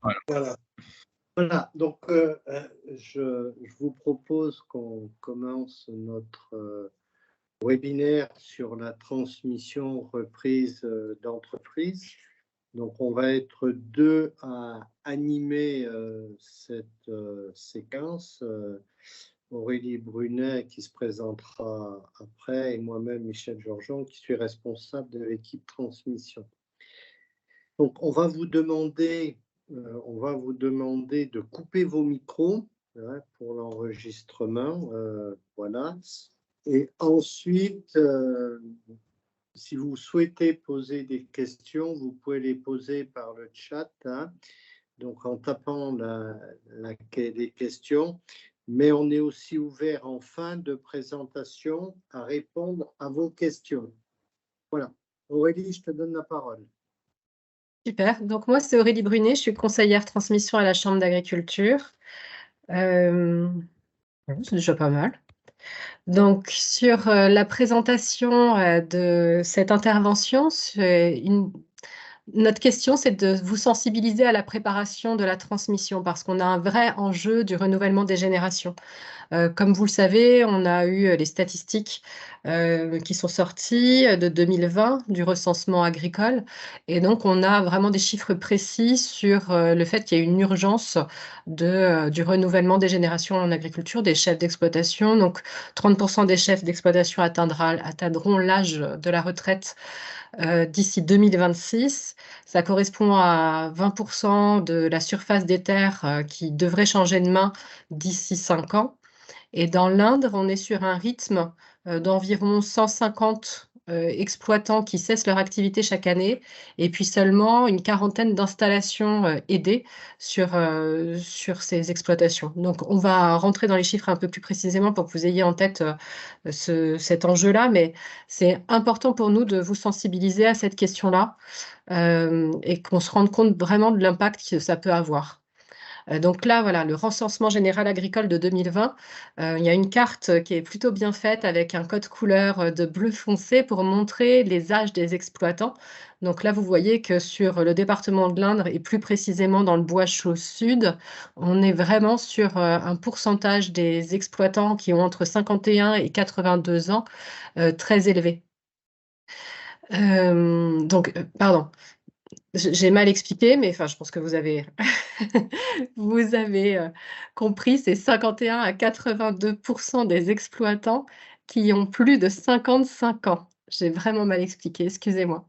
Voilà. Voilà. Voilà, donc je vous propose qu'on commence notre webinaire sur la transmission reprise d'entreprise. Donc on va être deux à animer cette séquence. Aurélie Brunet qui se présentera après et moi-même Michel Georgeon qui suis responsable de l'équipe transmission. Donc on va vous demander de couper vos micros pour l'enregistrement. Voilà. Et ensuite, si vous souhaitez poser des questions, vous pouvez les poser par le chat, hein, donc en tapant les questions. Mais on est aussi ouvert en fin de présentation à répondre à vos questions. Voilà. Aurélie, je te donne la parole. Super. Donc moi, c'est Aurélie Brunet, je suis conseillère transmission à la Chambre d'agriculture. C'est déjà pas mal. Donc sur la présentation de cette intervention, notre question, c'est de vous sensibiliser à la préparation de la transmission parce qu'on a un vrai enjeu du renouvellement des générations. Comme vous le savez, on a eu les statistiques qui sont sorties de 2020 du recensement agricole. Et donc, on a vraiment des chiffres précis sur le fait qu'il y a une urgence du renouvellement des générations en agriculture, des chefs d'exploitation. Donc, 30% des chefs d'exploitation atteindront l'âge de la retraite d'ici 2026. Ça correspond à 20% de la surface des terres qui devrait changer de main d'ici 5 ans. Et dans l'Indre, on est sur un rythme d'environ 150 exploitants qui cessent leur activité chaque année, et puis seulement une quarantaine d'installations aidées sur ces exploitations. Donc, on va rentrer dans les chiffres un peu plus précisément pour que vous ayez en tête cet enjeu-là, mais c'est important pour nous de vous sensibiliser à cette question-là et qu'on se rende compte vraiment de l'impact que ça peut avoir. Donc là, voilà, le recensement général agricole de 2020, il y a une carte qui est plutôt bien faite avec un code couleur de bleu foncé pour montrer les âges des exploitants. Donc là, vous voyez que sur le département de l'Indre et plus précisément dans le Bois-Chaud Sud, on est vraiment sur un pourcentage des exploitants qui ont entre 51 et 82 ans très élevé. Pardon, j'ai mal expliqué, mais enfin, je pense que vous avez, vous avez compris, c'est 51 à 82% des exploitants qui ont plus de 55 ans. J'ai vraiment mal expliqué, excusez-moi.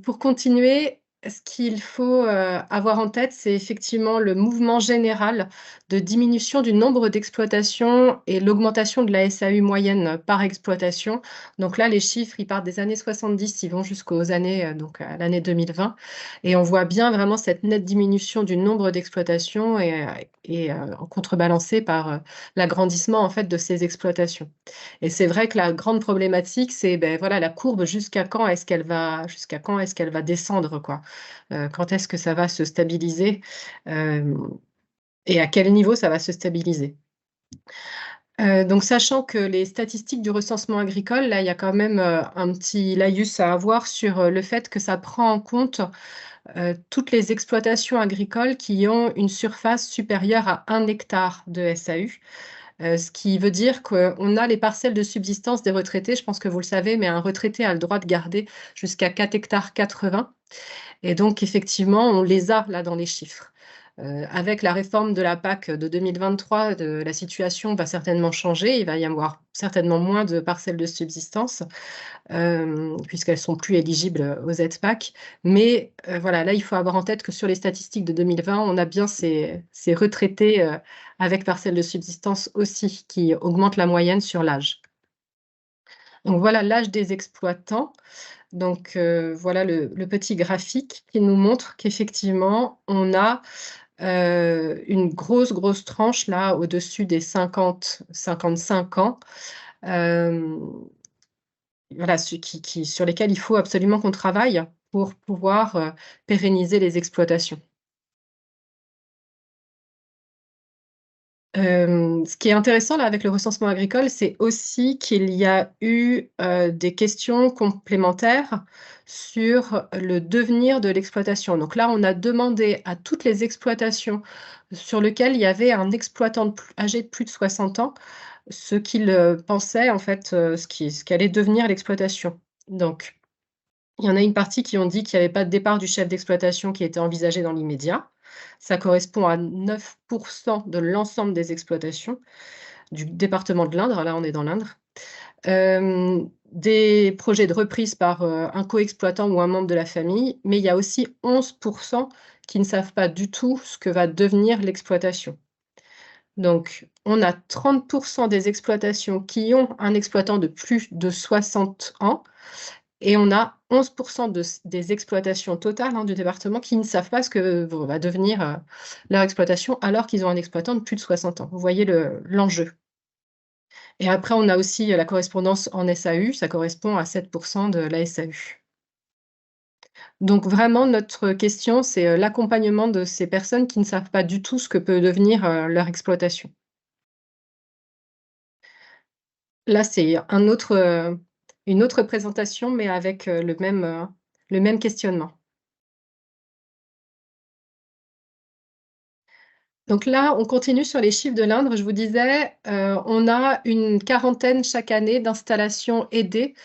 Pour continuer, ce qu'il faut avoir en tête, c'est effectivement le mouvement général de diminution du nombre d'exploitations et l'augmentation de la SAU moyenne par exploitation. Donc là, les chiffres, ils partent des années 70, ils vont jusqu'aux années, donc à l'année 2020. Et on voit bien vraiment cette nette diminution du nombre d'exploitations et contrebalancée par l'agrandissement en fait de ces exploitations. Et c'est vrai que la grande problématique, c'est ben, voilà, la courbe, jusqu'à quand est-ce qu'elle va descendre, quoi. Quand est-ce que ça va se stabiliser et à quel niveau ça va se stabiliser. Donc sachant que les statistiques du recensement agricole, là, il y a quand même un petit laïus à avoir sur le fait que ça prend en compte toutes les exploitations agricoles qui ont une surface supérieure à 1 hectare de SAU. Ce qui veut dire qu'on a les parcelles de subsistance des retraités, je pense que vous le savez, mais un retraité a le droit de garder jusqu'à 4 hectares 80. Et donc, effectivement, on les a là dans les chiffres. Avec la réforme de la PAC de 2023, la situation va certainement changer. Il va y avoir certainement moins de parcelles de subsistance puisqu'elles sont plus éligibles aux aides PAC. Mais voilà, là, il faut avoir en tête que sur les statistiques de 2020, on a bien ces retraités avec parcelles de subsistance aussi qui augmentent la moyenne sur l'âge. Donc voilà l'âge des exploitants. Donc voilà le petit graphique qui nous montre qu'effectivement, on a une grosse tranche là au-dessus des 50-55 ans. Voilà, sur lesquels il faut absolument qu'on travaille pour pouvoir pérenniser les exploitations. Ce qui est intéressant là avec le recensement agricole, c'est aussi qu'il y a eu des questions complémentaires sur le devenir de l'exploitation. Donc là, on a demandé à toutes les exploitations sur lesquelles il y avait un exploitant âgé de plus de 60 ans, ce qu'il pensait en fait, ce qu'allait devenir l'exploitation. Donc, il y en a une partie qui ont dit qu'il n'y avait pas de départ du chef d'exploitation qui était envisagé dans l'immédiat. Ça correspond à 9% de l'ensemble des exploitations du département de l'Indre. Là, on est dans l'Indre. Des projets de reprise par un co-exploitant ou un membre de la famille, mais il y a aussi 11% qui ne savent pas du tout ce que va devenir l'exploitation. Donc, on a 30% des exploitations qui ont un exploitant de plus de 60 ans, et on a 11% des exploitations totales du département qui ne savent pas ce que va devenir leur exploitation alors qu'ils ont un exploitant de plus de 60 ans. Vous voyez l'enjeu. Et après, on a aussi la correspondance en SAU, ça correspond à 7% de la SAU. Donc vraiment, notre question, c'est l'accompagnement de ces personnes qui ne savent pas du tout ce que peut devenir leur exploitation. Là, c'est une autre présentation, mais avec le même questionnement. Donc là, on continue sur les chiffres de l'Indre. Je vous disais, on a une quarantaine chaque année d'installations aidées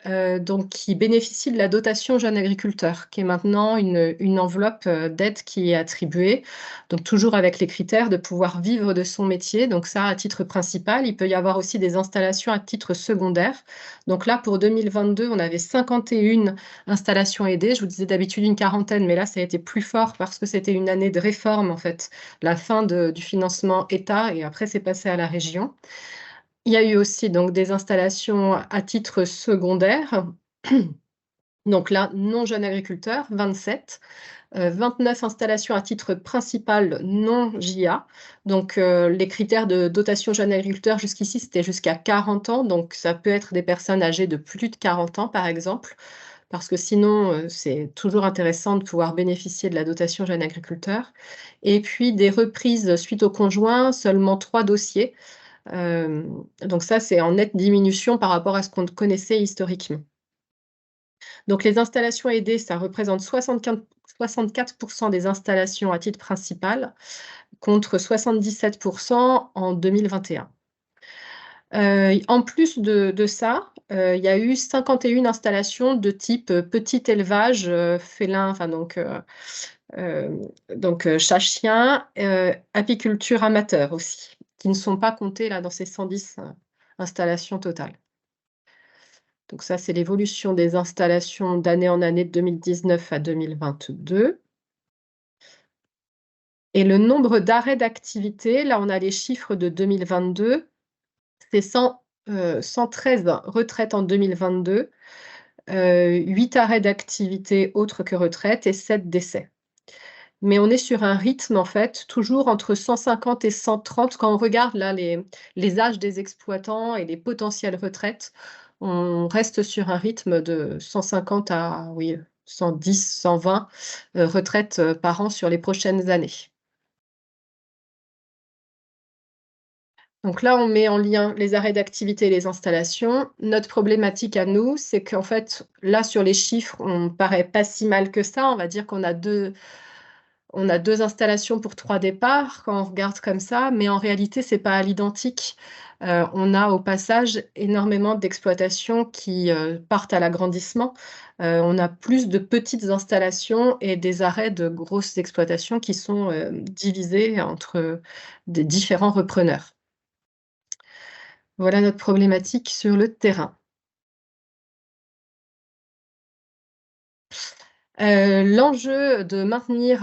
donc qui bénéficient de la dotation jeune agriculteur, qui est maintenant une enveloppe d'aide qui est attribuée, donc toujours avec les critères de pouvoir vivre de son métier. Donc ça, à titre principal, il peut y avoir aussi des installations à titre secondaire. Donc là, pour 2022, on avait 51 installations aidées. Je vous disais d'habitude une quarantaine, mais là, ça a été plus fort parce que c'était une année de réforme, en fait, la fin du financement État, et après, c'est passé à la région. Il y a eu aussi donc des installations à titre secondaire. Donc là, non jeunes agriculteurs, 27. 29 installations à titre principal non JA. Donc les critères de dotation jeunes agriculteurs jusqu'ici, c'était jusqu'à 40 ans. Donc ça peut être des personnes âgées de plus de 40 ans, par exemple, parce que sinon, c'est toujours intéressant de pouvoir bénéficier de la dotation jeunes agriculteurs. Et puis des reprises suite au conjoint, seulement 3 dossiers. Donc ça, c'est en nette diminution par rapport à ce qu'on connaissait historiquement. Donc les installations aidées, ça représente 64% des installations à titre principal, contre 77% en 2021. En plus de ça, il y a eu 51 installations de type petit élevage félin, enfin donc chat-chien, apiculture amateur aussi, qui ne sont pas comptées là dans ces 110 installations totales. Donc ça, c'est l'évolution des installations d'année en année de 2019 à 2022. Et le nombre d'arrêts d'activité, là, on a les chiffres de 2022. C'est 113 retraites en 2022, 8 arrêts d'activité autres que retraite et 7 décès. Mais on est sur un rythme, en fait, toujours entre 150 et 130. Quand on regarde là les âges des exploitants et les potentielles retraites, on reste sur un rythme de 150 à 110, 120 retraites par an sur les prochaines années. Donc là, on met en lien les arrêts d'activité et les installations. Notre problématique à nous, c'est qu'en fait, là, sur les chiffres, on ne paraît pas si mal que ça. On va dire qu'on a deux installations pour 3 départs, quand on regarde comme ça, mais en réalité, ce n'est pas à l'identique. On a au passage énormément d'exploitations qui partent à l'agrandissement. On a plus de petites installations et des arrêts de grosses exploitations qui sont divisés entre des différents repreneurs. Voilà notre problématique sur le terrain. L'enjeu de maintenir,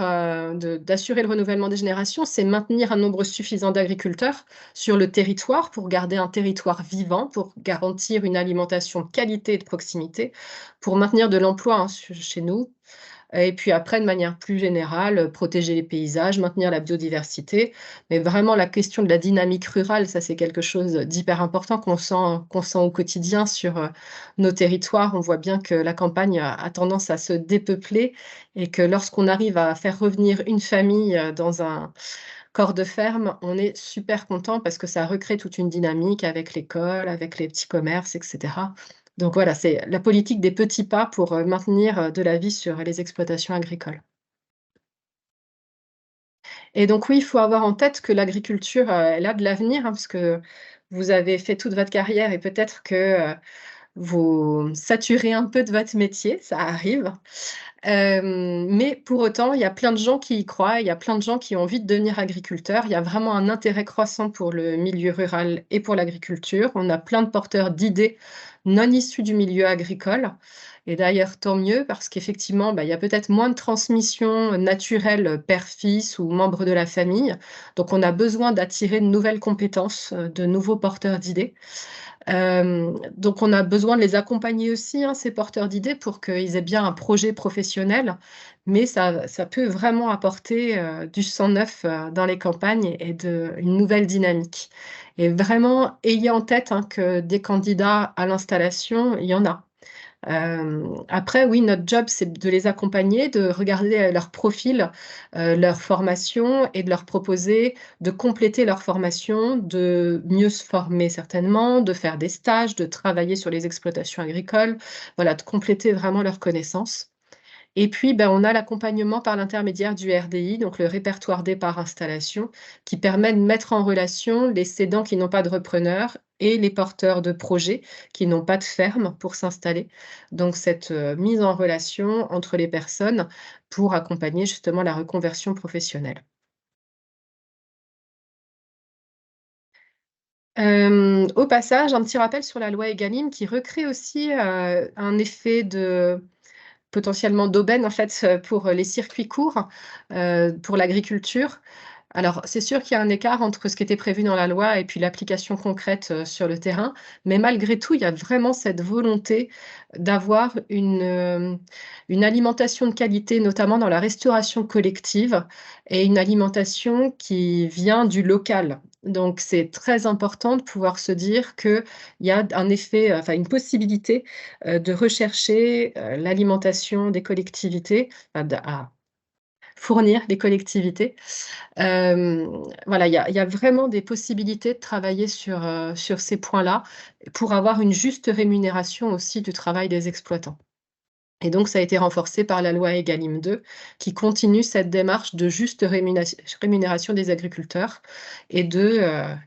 d'assurer le renouvellement des générations, c'est maintenir un nombre suffisant d'agriculteurs sur le territoire pour garder un territoire vivant, pour garantir une alimentation de qualité et de proximité, pour maintenir de l'emploi chez nous. Et puis après, de manière plus générale, protéger les paysages, maintenir la biodiversité. Mais vraiment, la question de la dynamique rurale, ça, c'est quelque chose d'hyper important qu'on sent au quotidien sur nos territoires. On voit bien que la campagne a tendance à se dépeupler et que lorsqu'on arrive à faire revenir une famille corps de ferme, on est super content parce que ça recrée toute une dynamique avec l'école, avec les petits commerces, etc. Donc voilà, c'est la politique des petits pas pour maintenir de la vie sur les exploitations agricoles. Et donc oui, il faut avoir en tête que l'agriculture, elle a de l'avenir, hein, parce que vous avez fait toute votre carrière et peut-être que vous saturez un peu de votre métier, ça arrive. Mais pour autant, il y a plein de gens qui y croient, il y a plein de gens qui ont envie de devenir agriculteurs. Il y a vraiment un intérêt croissant pour le milieu rural et pour l'agriculture. On a plein de porteurs d'idées non issus du milieu agricole. Et d'ailleurs, tant mieux, parce qu'effectivement, il y a peut-être moins de transmission naturelle père-fils ou membre de la famille. Donc, on a besoin d'attirer de nouvelles compétences, de nouveaux porteurs d'idées. Donc on a besoin de les accompagner aussi, hein, ces porteurs d'idées, pour qu'ils aient bien un projet professionnel, mais ça peut vraiment apporter, du sang neuf, dans les campagnes et une nouvelle dynamique. Et vraiment, ayez en tête, hein, que des candidats à l'installation, il y en a. Après, oui, notre job, c'est de les accompagner, de regarder leur profil, leur formation et de leur proposer de compléter leur formation, de mieux se former certainement, de faire des stages, de travailler sur les exploitations agricoles, voilà, de compléter vraiment leurs connaissances. Et puis, on a l'accompagnement par l'intermédiaire du RDI, donc le répertoire départ installation, qui permet de mettre en relation les cédants qui n'ont pas de repreneur et les porteurs de projets qui n'ont pas de ferme pour s'installer. Donc, cette mise en relation entre les personnes pour accompagner justement la reconversion professionnelle. Au passage, un petit rappel sur la loi Egalim qui recrée aussi un effet de potentiellement d'aubaine en fait, pour les circuits courts, pour l'agriculture. Alors, c'est sûr qu'il y a un écart entre ce qui était prévu dans la loi et puis l'application concrète, sur le terrain, mais malgré tout, il y a vraiment cette volonté d'avoir une alimentation de qualité, notamment dans la restauration collective et une alimentation qui vient du local. Donc c'est très important de pouvoir se dire qu'il y a un effet, enfin une possibilité, de rechercher, l'alimentation des collectivités, enfin à fournir les collectivités. Voilà, il y a vraiment des possibilités de travailler sur ces points-là, pour avoir une juste rémunération aussi du travail des exploitants. Et donc ça a été renforcé par la loi Egalim 2, qui continue cette démarche de juste rémunération des agriculteurs et de,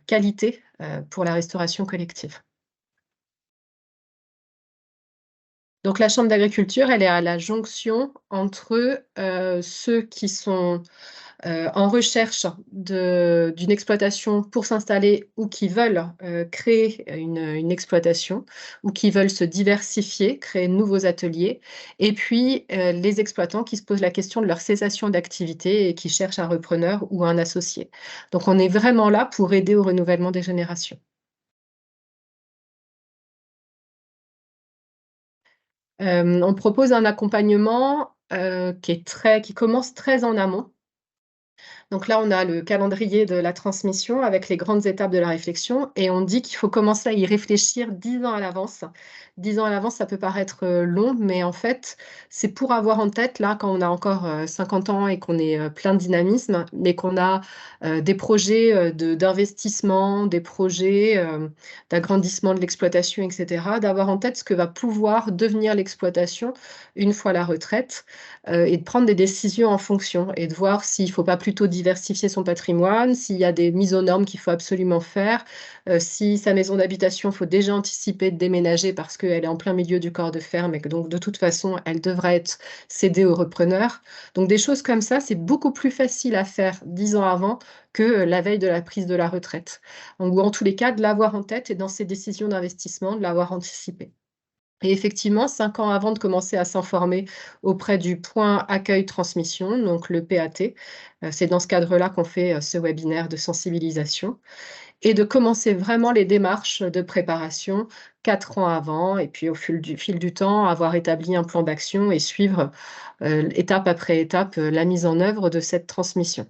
qualité, pour la restauration collective. Donc la chambre d'agriculture, elle est à la jonction entre, ceux qui sont en recherche d'une exploitation pour s'installer ou qui veulent créer une exploitation ou qui veulent se diversifier, créer de nouveaux ateliers, et puis les exploitants qui se posent la question de leur cessation d'activité et qui cherchent un repreneur ou un associé. Donc on est vraiment là pour aider au renouvellement des générations. On propose un accompagnement qui commence très en amont. Donc là, on a le calendrier de la transmission avec les grandes étapes de la réflexion et on dit qu'il faut commencer à y réfléchir 10 ans à l'avance. 10 ans à l'avance, ça peut paraître long, mais en fait, c'est pour avoir en tête, là, quand on a encore 50 ans et qu'on est plein de dynamisme, mais qu'on a des projets d'investissement, des projets d'agrandissement de l'exploitation, etc., d'avoir en tête ce que va pouvoir devenir l'exploitation une fois la retraite et de prendre des décisions en fonction et de voir s'il ne faut pas plutôt diversifier son patrimoine, s'il y a des mises aux normes qu'il faut absolument faire, si sa maison d'habitation, il faut déjà anticiper de déménager parce qu'elle est en plein milieu du corps de ferme et que donc de toute façon, elle devrait être cédée au repreneur. Donc des choses comme ça, c'est beaucoup plus facile à faire 10 ans avant que la veille de la prise de la retraite. Ou en tous les cas, de l'avoir en tête et dans ses décisions d'investissement, de l'avoir anticipé. Et effectivement, 5 ans avant de commencer à s'informer auprès du point accueil transmission, donc le PAT, c'est dans ce cadre-là qu'on fait ce webinaire de sensibilisation, et de commencer vraiment les démarches de préparation 4 ans avant, et puis au fil du temps, avoir établi un plan d'action et suivre étape après étape la mise en œuvre de cette transmission.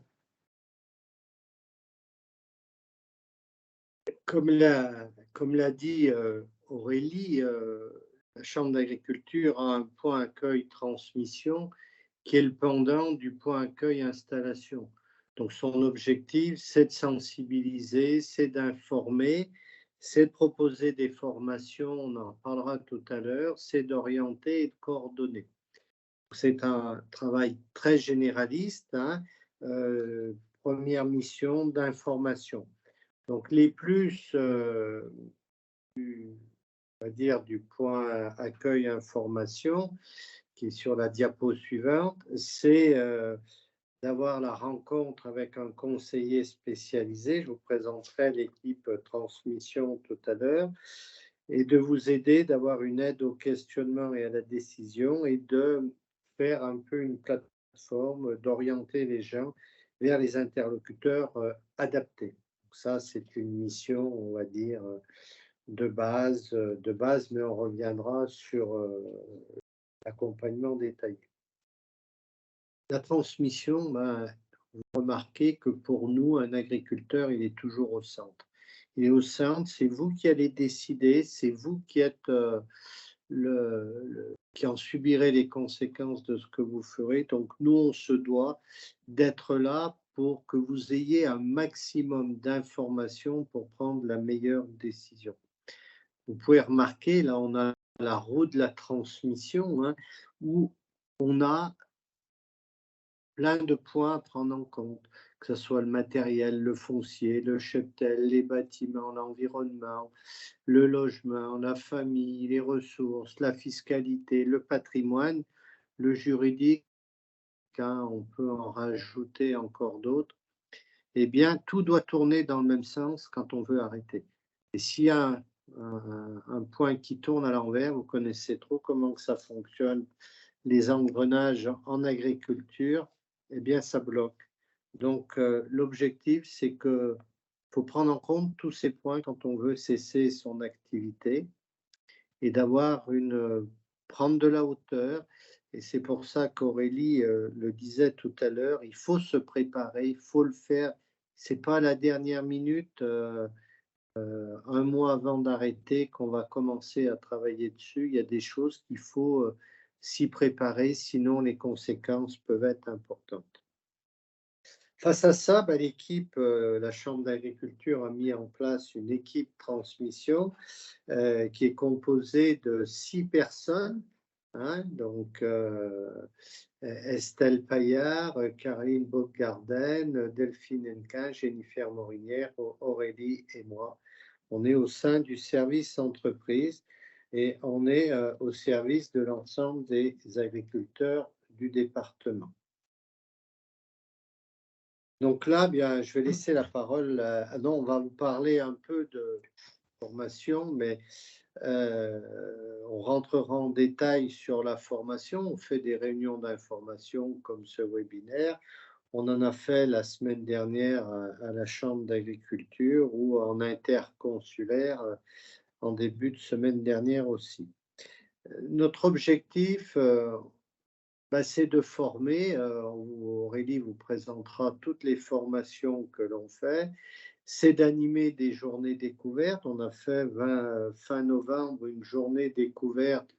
Comme l'a dit Aurélie, la Chambre d'agriculture a un point accueil transmission qui est le pendant du point accueil installation. Donc, son objectif, c'est de sensibiliser, c'est d'informer, c'est de proposer des formations, on en parlera tout à l'heure, c'est d'orienter et de coordonner. C'est un travail très généraliste, hein, première mission d'information. Donc, les plus, on va dire, du point accueil information, qui est sur la diapo suivante, c'est d'avoir la rencontre avec un conseiller spécialisé. Je vous présenterai l'équipe transmission tout à l'heure et de vous aider, d'avoir une aide au questionnement et à la décision et de faire un peu une plateforme, d'orienter les gens vers les interlocuteurs adaptés. Donc ça, c'est une mission, on va dire, de base, mais on reviendra sur l'accompagnement détaillé. La transmission, ben, vous remarquez que pour nous, un agriculteur, il est toujours au centre. Il est au centre, c'est vous qui allez décider, c'est vous qui êtes qui en subirez les conséquences de ce que vous ferez. Donc nous, on se doit d'être là pour que vous ayez un maximum d'informations pour prendre la meilleure décision. Vous pouvez remarquer, là, on a la roue de la transmission, hein, où on a plein de points à prendre en compte, que ce soit le matériel, le foncier, le cheptel, les bâtiments, l'environnement, le logement, la famille, les ressources, la fiscalité, le patrimoine, le juridique, hein, on peut en rajouter encore d'autres. Eh bien, tout doit tourner dans le même sens quand on veut arrêter. Et s'il y a un point qui tourne à l'envers, vous connaissez trop comment que ça fonctionne, les engrenages en agriculture, eh bien, ça bloque. Donc, l'objectif, c'est qu'il faut prendre en compte tous ces points quand on veut cesser son activité et d'avoir prendre de la hauteur. Et c'est pour ça qu'Aurélie le disait tout à l'heure, il faut se préparer, il faut le faire. C'est pas à la dernière minute, un mois avant d'arrêter, qu'on va commencer à travailler dessus. Il y a des choses qu'il faut s'y préparer, sinon les conséquences peuvent être importantes. Face à ça, bah, l'équipe, la Chambre d'agriculture a mis en place une équipe transmission qui est composée de 6 personnes, hein, donc Estelle Paillard, Karine Bogarden, Delphine Henquin, Jennifer Morinière, Aurélie et moi. On est au sein du service entreprise et on est au service de l'ensemble des agriculteurs du département. Donc là, bien, je vais laisser la parole non, on va vous parler un peu de formation, mais on rentrera en détail sur la formation. On fait des réunions d'information comme ce webinaire. On en a fait la semaine dernière à la Chambre d'agriculture ou en interconsulaire en début de semaine dernière aussi. Notre objectif, bah, c'est de former. Aurélie vous présentera toutes les formations que l'on fait. C'est d'animer des journées découvertes. On a fait fin novembre une journée découverte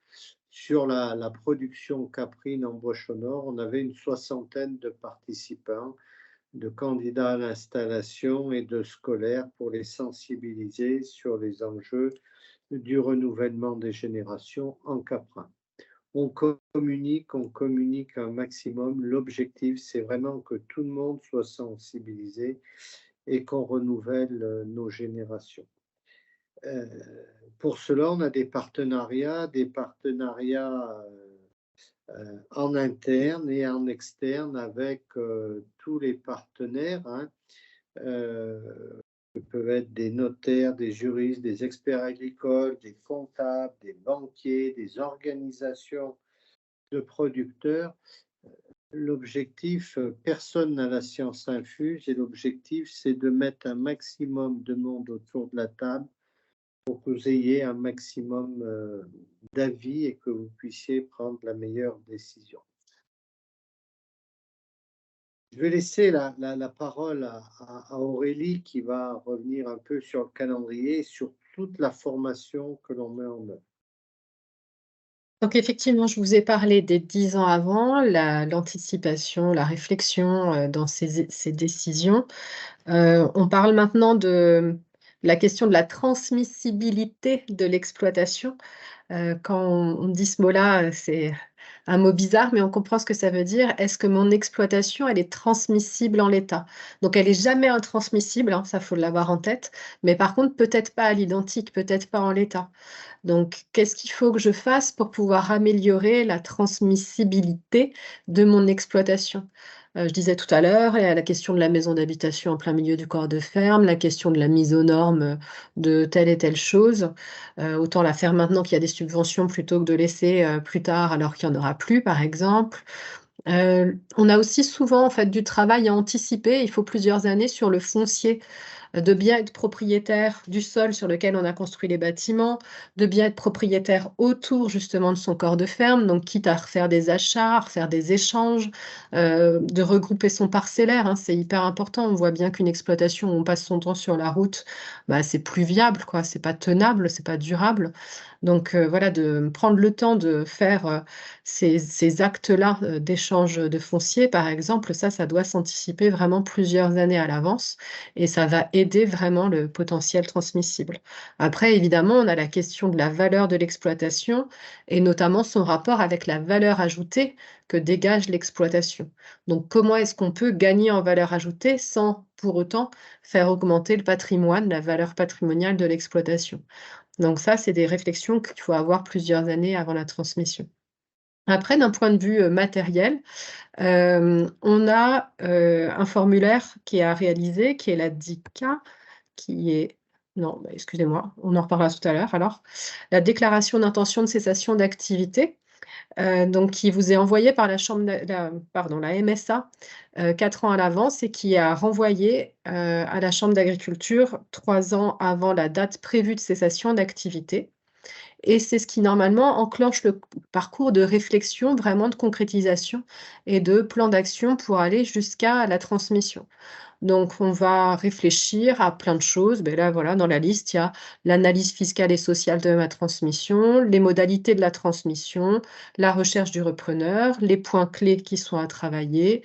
sur la production caprine en Boche au Nord. On avait une 60aine de participants, de candidats à l'installation et de scolaires pour les sensibiliser sur les enjeux du renouvellement des générations en caprin. On communique un maximum. L'objectif, c'est vraiment que tout le monde soit sensibilisé et qu'on renouvelle nos générations. Pour cela, on a des partenariats en interne et en externe avec tous les partenaires, hein, qui peuvent être des notaires, des juristes, des experts agricoles, des comptables, des banquiers, des organisations de producteurs. L'objectif, personne n'a la science infuse et l'objectif, c'est de mettre un maximum de monde autour de la table pour que vous ayez un maximum d'avis et que vous puissiez prendre la meilleure décision. Je vais laisser la parole à Aurélie qui va revenir un peu sur le calendrier et sur toute la formation que l'on met en œuvre. Donc effectivement, je vous ai parlé des 10 ans avant, l'anticipation, la réflexion, dans ces décisions. On parle maintenant de la question de la transmissibilité de l'exploitation. Quand on dit ce mot-là, c'est un mot bizarre, mais on comprend ce que ça veut dire. Est-ce que mon exploitation, elle est transmissible en l'état? Donc elle est jamais intransmissible, hein, ça faut l'avoir en tête, mais par contre peut-être pas à l'identique, peut-être pas en l'état. Donc, qu'est-ce qu'il faut que je fasse pour pouvoir améliorer la transmissibilité de mon exploitation? Je disais tout à l'heure, il y a la question de la maison d'habitation en plein milieu du corps de ferme, la question de la mise aux normes de telle et telle chose. Autant la faire maintenant qu'il y a des subventions plutôt que de laisser plus tard alors qu'il n'y en aura plus, par exemple. On a aussi souvent en fait du travail à anticiper. Il faut plusieurs années sur le foncier, de bien être propriétaire du sol sur lequel on a construit les bâtiments, de bien être propriétaire autour justement de son corps de ferme, donc quitte à refaire des achats, à refaire des échanges, de regrouper son parcellaire, hein, c'est hyper important. On voit bien qu'une exploitation où on passe son temps sur la route, bah, c'est plus viable, quoi, c'est pas tenable, c'est pas durable. Donc voilà, de prendre le temps de faire ces actes-là d'échange de foncier, par exemple, ça doit s'anticiper vraiment plusieurs années à l'avance et ça va aider vraiment le potentiel transmissible. Après, évidemment, on a la question de la valeur de l'exploitation et notamment son rapport avec la valeur ajoutée que dégage l'exploitation. Donc, comment est-ce qu'on peut gagner en valeur ajoutée sans pour autant faire augmenter le patrimoine, la valeur patrimoniale de l'exploitation? Donc ça, c'est des réflexions qu'il faut avoir plusieurs années avant la transmission. Après, d'un point de vue, matériel, on a, un formulaire qui est à réaliser, qui est la DICA, qui est non, bah, excusez-moi, on en reparlera tout à l'heure alors. La déclaration d'intention de cessation d'activité, donc qui vous est envoyée par la chambre d'a la pardon, la MSA, 4 ans à l'avance et qui a renvoyé, à la chambre d'agriculture 3 ans avant la date prévue de cessation d'activité. Et c'est ce qui normalement enclenche le parcours de réflexion, vraiment de concrétisation et de plan d'action pour aller jusqu'à la transmission. Donc on va réfléchir à plein de choses. Beh, là, voilà, dans la liste, il y a l'analyse fiscale et sociale de ma transmission, les modalités de la transmission, la recherche du repreneur, les points clés qui sont à travailler,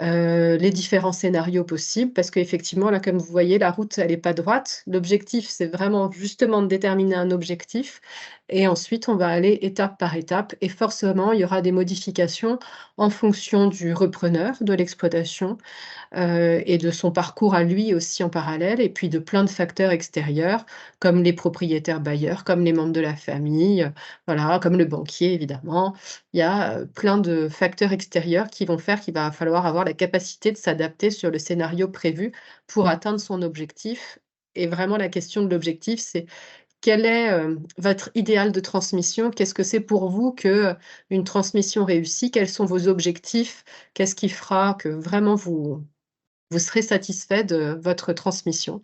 les différents scénarios possibles parce qu'effectivement, là, comme vous voyez, la route, elle est pas droite. L'objectif, c'est vraiment justement de déterminer un objectif et ensuite on va aller étape par étape et forcément, il y aura des modifications en fonction du repreneur, de l'exploitation, et de son parcours à lui aussi en parallèle et puis de plein de facteurs extérieurs comme les propriétaires bailleurs, comme les membres de la famille, voilà, comme le banquier évidemment. Il y a, plein de facteurs extérieurs qui vont faire qu'il va falloir avoir la capacité de s'adapter sur le scénario prévu pour atteindre son objectif et vraiment la question de l'objectif, c'est quel est, votre idéal de transmission? Qu'est-ce que c'est pour vous que, une transmission réussie? Quels sont vos objectifs? Qu'est-ce qui fera que vraiment vous serez satisfait de votre transmission?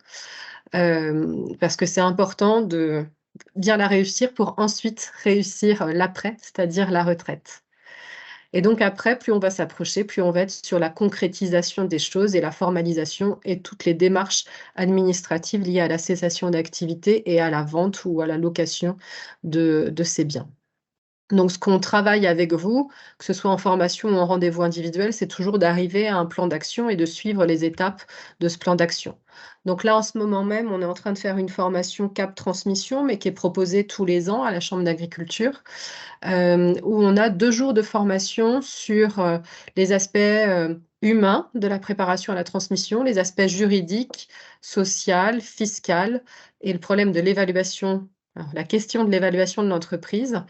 Parce que c'est important de bien la réussir pour ensuite réussir, l'après, c'est-à-dire la retraite. Et donc après, plus on va s'approcher, plus on va être sur la concrétisation des choses et la formalisation et toutes les démarches administratives liées à la cessation d'activité et à la vente ou à la location de ces biens. Donc ce qu'on travaille avec vous, que ce soit en formation ou en rendez-vous individuel, c'est toujours d'arriver à un plan d'action et de suivre les étapes de ce plan d'action. Donc là, en ce moment même, on est en train de faire une formation Cap Transmission, mais qui est proposée tous les ans à la chambre d'agriculture, où on a 2 jours de formation sur, les aspects, humains de la préparation à la transmission, les aspects juridiques, social, fiscal et le problème de l'évaluation, alors la question de l'évaluation de l'entreprise.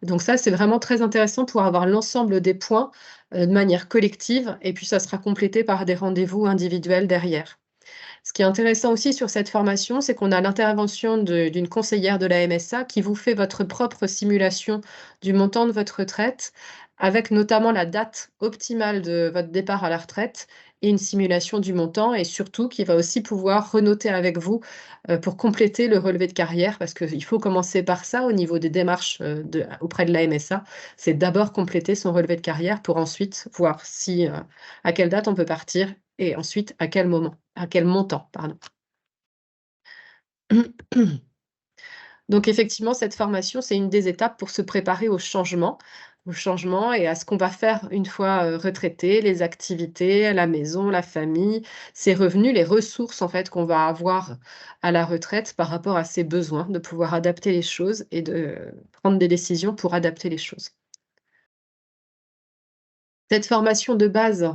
Donc ça, c'est vraiment très intéressant pour avoir l'ensemble des points, de manière collective et puis ça sera complété par des rendez-vous individuels derrière. Ce qui est intéressant aussi sur cette formation, c'est qu'on a l'intervention d'une conseillère de la MSA qui vous fait votre propre simulation du montant de votre retraite, avec notamment la date optimale de votre départ à la retraite et une simulation du montant et surtout qui va aussi pouvoir renoter avec vous pour compléter le relevé de carrière parce qu'il faut commencer par ça au niveau des démarches auprès de la MSA. C'est d'abord compléter son relevé de carrière pour ensuite voir si, à quelle date on peut partir et ensuite à quel moment, à quel montant, pardon. Donc effectivement, cette formation, c'est une des étapes pour se préparer au changement et à ce qu'on va faire une fois, retraité, les activités, la maison, la famille, ses revenus, les ressources en fait qu'on va avoir à la retraite par rapport à ses besoins, de pouvoir adapter les choses et de prendre des décisions pour adapter les choses. Cette formation de base,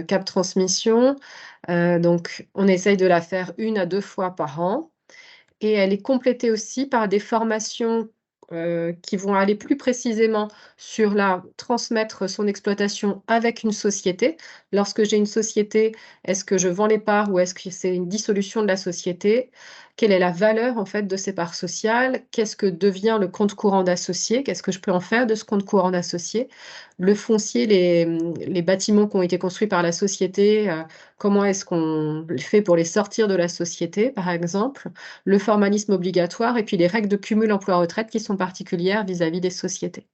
Cap Transmission, donc on essaye de la faire 1 à 2 fois par an. Et elle est complétée aussi par des formations, qui vont aller plus précisément sur la transmettre son exploitation avec une société. Lorsque j'ai une société, est-ce que je vends les parts ou est-ce que c'est une dissolution de la société? Quelle est la valeur, en fait, de ces parts sociales? Qu'est-ce que devient le compte courant d'associé? Qu'est-ce que je peux en faire de ce compte courant d'associé? Le foncier, les bâtiments qui ont été construits par la société, comment est-ce qu'on fait pour les sortir de la société, par exemple? Le formalisme obligatoire et puis les règles de cumul emploi-retraite qui sont particulières vis-à-vis des sociétés.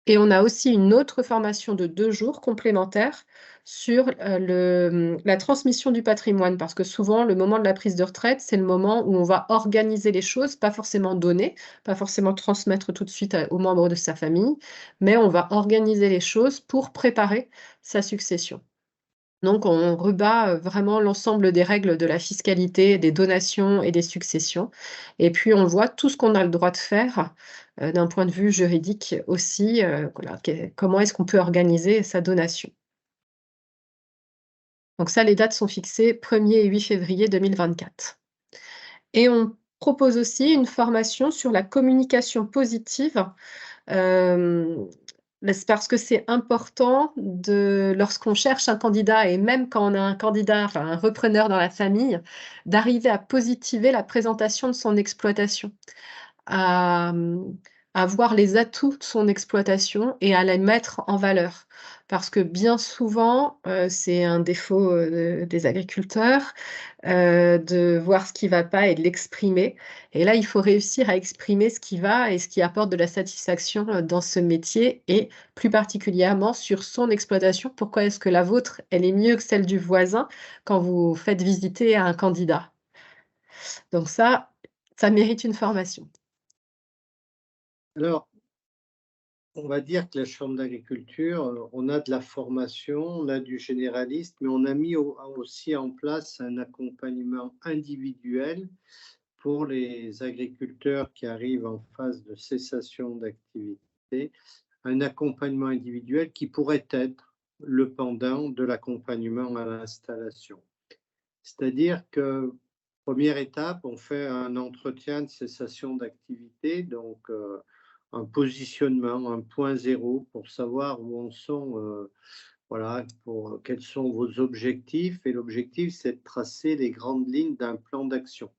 Et on a aussi une autre formation de 2 jours complémentaire sur, la transmission du patrimoine parce que souvent le moment de la prise de retraite, c'est le moment où on va organiser les choses, pas forcément donner, pas forcément transmettre tout de suite aux membres de sa famille, mais on va organiser les choses pour préparer sa succession. Donc on rebat, vraiment l'ensemble des règles de la fiscalité, des donations et des successions et puis on voit tout ce qu'on a le droit de faire, d'un point de vue juridique aussi, voilà, comment est-ce qu'on peut organiser sa donation. Donc ça, les dates sont fixées 1er et 8 février 2024 et on propose aussi une formation sur la communication positive. Bah, c'est parce que c'est important lorsqu'on cherche un candidat et même quand on a un candidat, enfin un repreneur dans la famille, d'arriver à positiver la présentation de son exploitation, à, à voir les atouts de son exploitation et à les mettre en valeur. Parce que bien souvent, c'est un défaut, des agriculteurs, de voir ce qui ne va pas et de l'exprimer et là, il faut réussir à exprimer ce qui va et ce qui apporte de la satisfaction, dans ce métier et plus particulièrement sur son exploitation. Pourquoi est-ce que la vôtre, elle est mieux que celle du voisin quand vous faites visiter à un candidat? Donc ça mérite une formation. Alors, on va dire que la chambre d'agriculture, on a de la formation, on a du généraliste, mais on a mis aussi en place un accompagnement individuel pour les agriculteurs qui arrivent en phase de cessation d'activité, un accompagnement individuel qui pourrait être le pendant de l'accompagnement à l'installation. C'est-à-dire que, première étape, on fait un entretien de cessation d'activité, donc un positionnement, un point zéro pour savoir où en sont, voilà, pour quels sont vos objectifs. Et l'objectif, c'est de tracer les grandes lignes d'un plan d'action.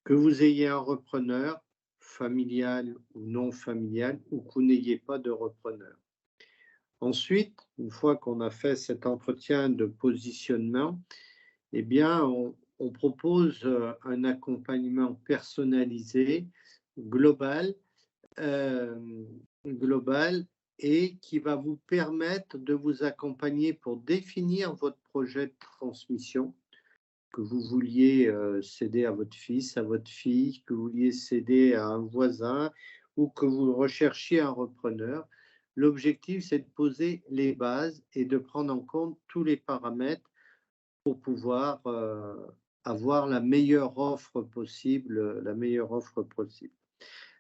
Que vous ayez un repreneur, familial ou non familial, ou que vous n'ayez pas de repreneur. Ensuite, une fois qu'on a fait cet entretien de positionnement, eh bien, on propose un accompagnement personnalisé, global, euh, global et qui va vous permettre de vous accompagner pour définir votre projet de transmission, que vous vouliez céder à votre fils, à votre fille, que vous vouliez céder à un voisin ou que vous recherchiez un repreneur. L'objectif, c'est de poser les bases et de prendre en compte tous les paramètres pour pouvoir avoir la meilleure offre possible, la meilleure offre possible.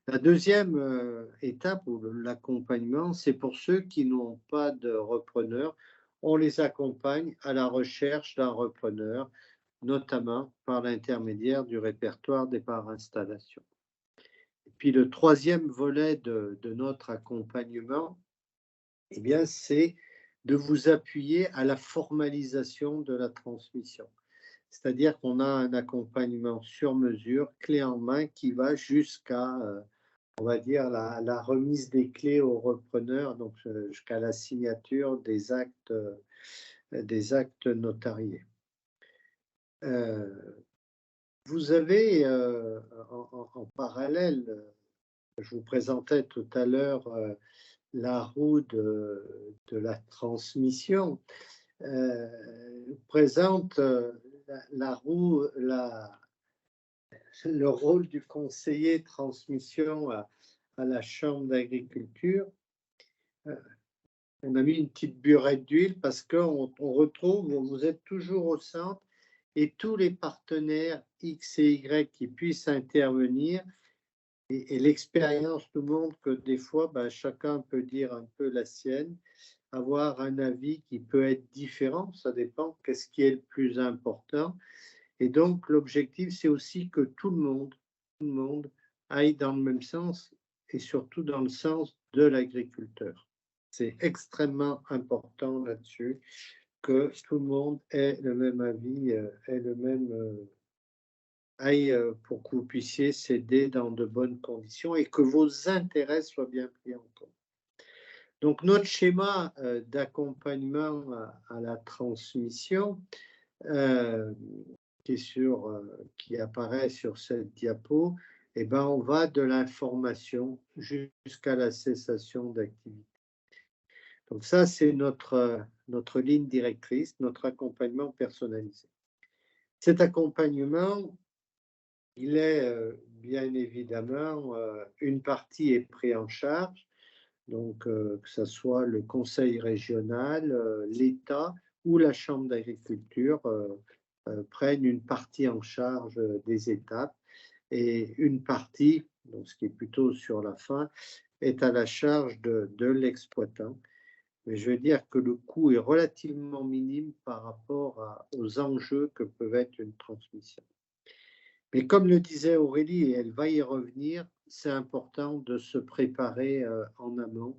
La deuxième étape ou l'accompagnement, c'est pour ceux qui n'ont pas de repreneur. On les accompagne à la recherche d'un repreneur, notamment par l'intermédiaire du répertoire des parts installation. Et puis le troisième volet de notre accompagnement, eh bien, c'est de vous appuyer à la formalisation de la transmission. C'est-à-dire qu'on a un accompagnement sur mesure, clé en main, qui va jusqu'à, on va dire, la remise des clés au repreneur, donc jusqu'à la signature des actes notariés. Vous avez en parallèle, je vous présentais tout à l'heure la roue de la transmission, présente la roue, le rôle du conseiller transmission à la Chambre d'agriculture. On a mis une petite burette d'huile parce qu'on retrouve, vous êtes toujours au centre et tous les partenaires X et Y qui puissent intervenir. Et l'expérience nous montre que des fois, chacun peut dire un peu la sienne, avoir un avis qui peut être différent, ça dépend qu'est-ce qui est le plus important. Et donc, l'objectif, c'est aussi que tout le monde aille dans le même sens et surtout dans le sens de l'agriculteur. C'est extrêmement important là-dessus que tout le monde ait le même avis, ait le même aille pour que vous puissiez s'aider dans de bonnes conditions et que vos intérêts soient bien pris en compte. Donc, notre schéma d'accompagnement à la transmission qui apparaît sur cette diapo, on va de l'information jusqu'à la cessation d'activité. Donc ça, c'est notre ligne directrice, notre accompagnement personnalisé. Cet accompagnement, il est bien évidemment, une partie est prise en charge, donc que ce soit le conseil régional, l'État ou la Chambre d'agriculture prennent une partie en charge des étapes et une partie, donc ce qui est plutôt sur la fin, est à la charge de l'exploitant. Mais je veux dire que le coût est relativement minime par rapport aux enjeux que peuvent être une transmission. Mais comme le disait Aurélie, et elle va y revenir, c'est important de se préparer en amont,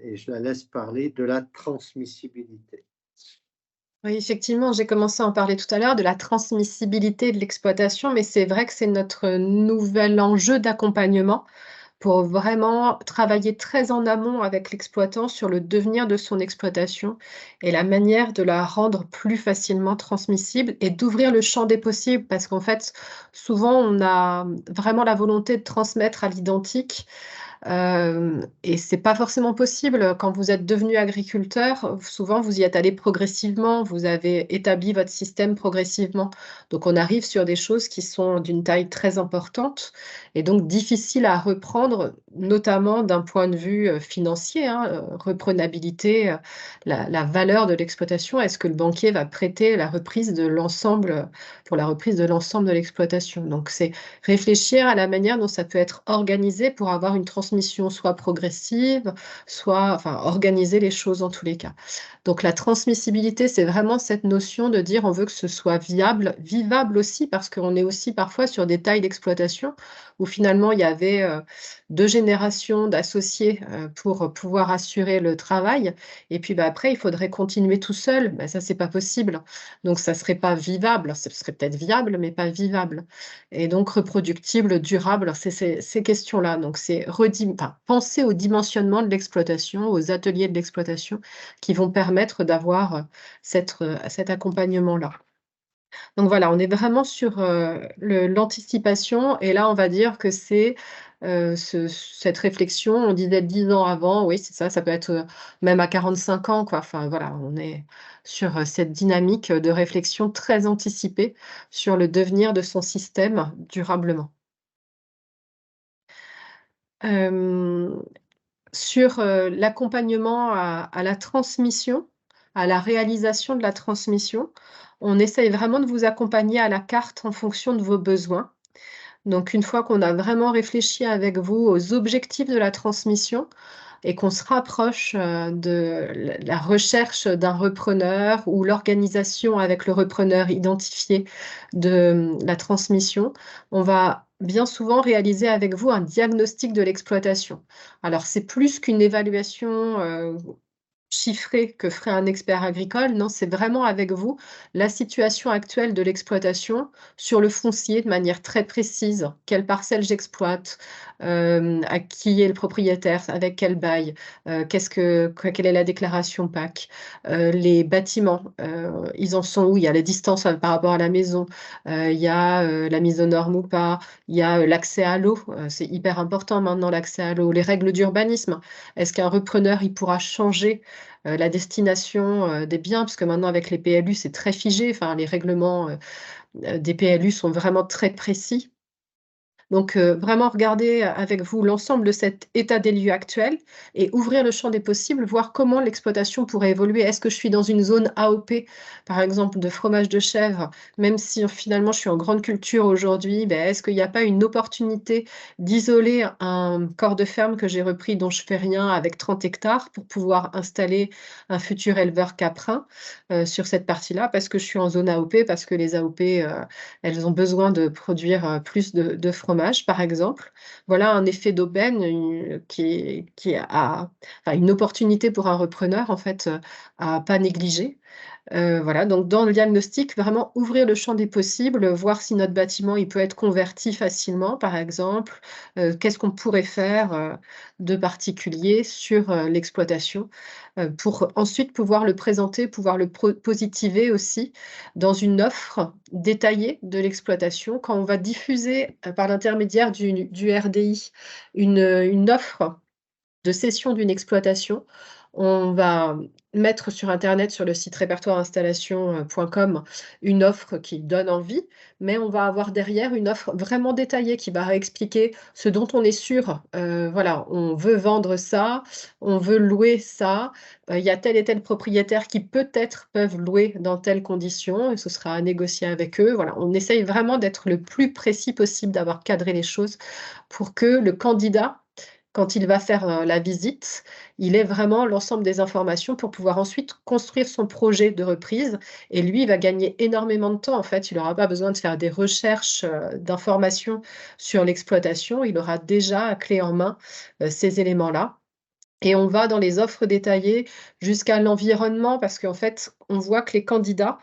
et je la laisse parler de la transmissibilité. Oui, effectivement, j'ai commencé à en parler tout à l'heure de la transmissibilité de l'exploitation, mais c'est vrai que c'est notre nouvel enjeu d'accompagnement pour vraiment travailler très en amont avec l'exploitant sur le devenir de son exploitation et la manière de la rendre plus facilement transmissible et d'ouvrir le champ des possibles parce qu'en fait, souvent, on a vraiment la volonté de transmettre à l'identique. Et c'est pas forcément possible. Quand vous êtes devenu agriculteur, souvent vous y êtes allé progressivement, vous avez établi votre système progressivement. Donc on arrive sur des choses qui sont d'une taille très importante et donc difficiles à reprendre, notamment d'un point de vue financier, hein, reprenabilité, la valeur de l'exploitation. Est-ce que le banquier va prêter la reprise de l'ensemble pour la reprise de l'ensemble de l'exploitation? Donc c'est réfléchir à la manière dont ça peut être organisé pour avoir une transmission soit progressive, soit, enfin, organiser les choses en tous les cas. Donc la transmissibilité, c'est vraiment cette notion de dire on veut que ce soit viable, vivable aussi, parce qu'on est aussi parfois sur des tailles d'exploitation où finalement il y avait 2 générations d'associés pour pouvoir assurer le travail. Et puis après, il faudrait continuer tout seul. Ça, c'est pas possible. Donc ça serait pas vivable. Ce serait peut-être viable, mais pas vivable. Et donc reproductible, durable, c'est ces questions-là. Donc c'est penser au dimensionnement de l'exploitation, aux ateliers de l'exploitation qui vont permettre d'avoir cet accompagnement-là. Donc voilà, on est vraiment sur l'anticipation et là, on va dire que c'est cette réflexion, on disait 10 ans avant, oui, c'est ça, ça peut être même à 45 ans, quoi. Enfin voilà, on est sur cette dynamique de réflexion très anticipée sur le devenir de son système durablement. Sur l'accompagnement à la transmission, à la réalisation de la transmission, on essaye vraiment de vous accompagner à la carte en fonction de vos besoins. Donc une fois qu'on a vraiment réfléchi avec vous aux objectifs de la transmission et qu'on se rapproche de la recherche d'un repreneur ou l'organisation avec le repreneur identifié de la transmission, on va bien souvent réaliser avec vous un diagnostic de l'exploitation. Alors c'est plus qu'une évaluation chiffré que ferait un expert agricole. Non, c'est vraiment avec vous la situation actuelle de l'exploitation sur le foncier de manière très précise. Quelle parcelle j'exploite, à qui est le propriétaire, avec quel bail, quelle est la déclaration PAC, les bâtiments, ils en sont où? Il y a la distance par rapport à la maison, il y a la mise aux normes ou pas, il y a l'accès à l'eau, c'est hyper important maintenant l'accès à l'eau, les règles d'urbanisme. Est-ce qu'un repreneur, il pourra changer la destination des biens, puisque maintenant avec les PLU, c'est très figé, enfin les règlements des PLU sont vraiment très précis. Donc, vraiment regarder avec vous l'ensemble de cet état des lieux actuel et ouvrir le champ des possibles, voir comment l'exploitation pourrait évoluer. Est-ce que je suis dans une zone AOP, par exemple, de fromage de chèvre, même si finalement je suis en grande culture aujourd'hui, ben, est-ce qu'il n'y a pas une opportunité d'isoler un corps de ferme que j'ai repris dont je fais rien avec 30 hectares pour pouvoir installer un futur éleveur caprin sur cette partie-là parce que je suis en zone AOP, parce que les AOP, elles ont besoin de produire plus de fromage, par exemple. Voilà un effet d'aubaine qui a enfin, une opportunité pour un repreneur, en fait, à pas négliger. Voilà, donc dans le diagnostic, vraiment ouvrir le champ des possibles, voir si notre bâtiment, il peut être converti facilement, par exemple. Qu'est-ce qu'on pourrait faire, de particulier sur, l'exploitation, pour ensuite pouvoir le présenter, pouvoir le positiver aussi dans une offre détaillée de l'exploitation. Quand on va diffuser, par l'intermédiaire du RDI, une offre de cession d'une exploitation. On va mettre sur internet, sur le site répertoireinstallation.com, une offre qui donne envie, mais on va avoir derrière une offre vraiment détaillée qui va expliquer ce dont on est sûr. Voilà, on veut vendre ça, on veut louer ça, il y a tel et tel propriétaire qui peut-être peuvent louer dans telles conditions et ce sera à négocier avec eux. Voilà, on essaye vraiment d'être le plus précis possible, d'avoir cadré les choses pour que le candidat, quand il va faire, la visite, il ait vraiment l'ensemble des informations pour pouvoir ensuite construire son projet de reprise et lui, il va gagner énormément de temps, en fait. Il n'aura pas besoin de faire des recherches, d'informations sur l'exploitation. Il aura déjà, clé en main, ces éléments-là et on va dans les offres détaillées jusqu'à l'environnement parce qu'en fait, on voit que les candidats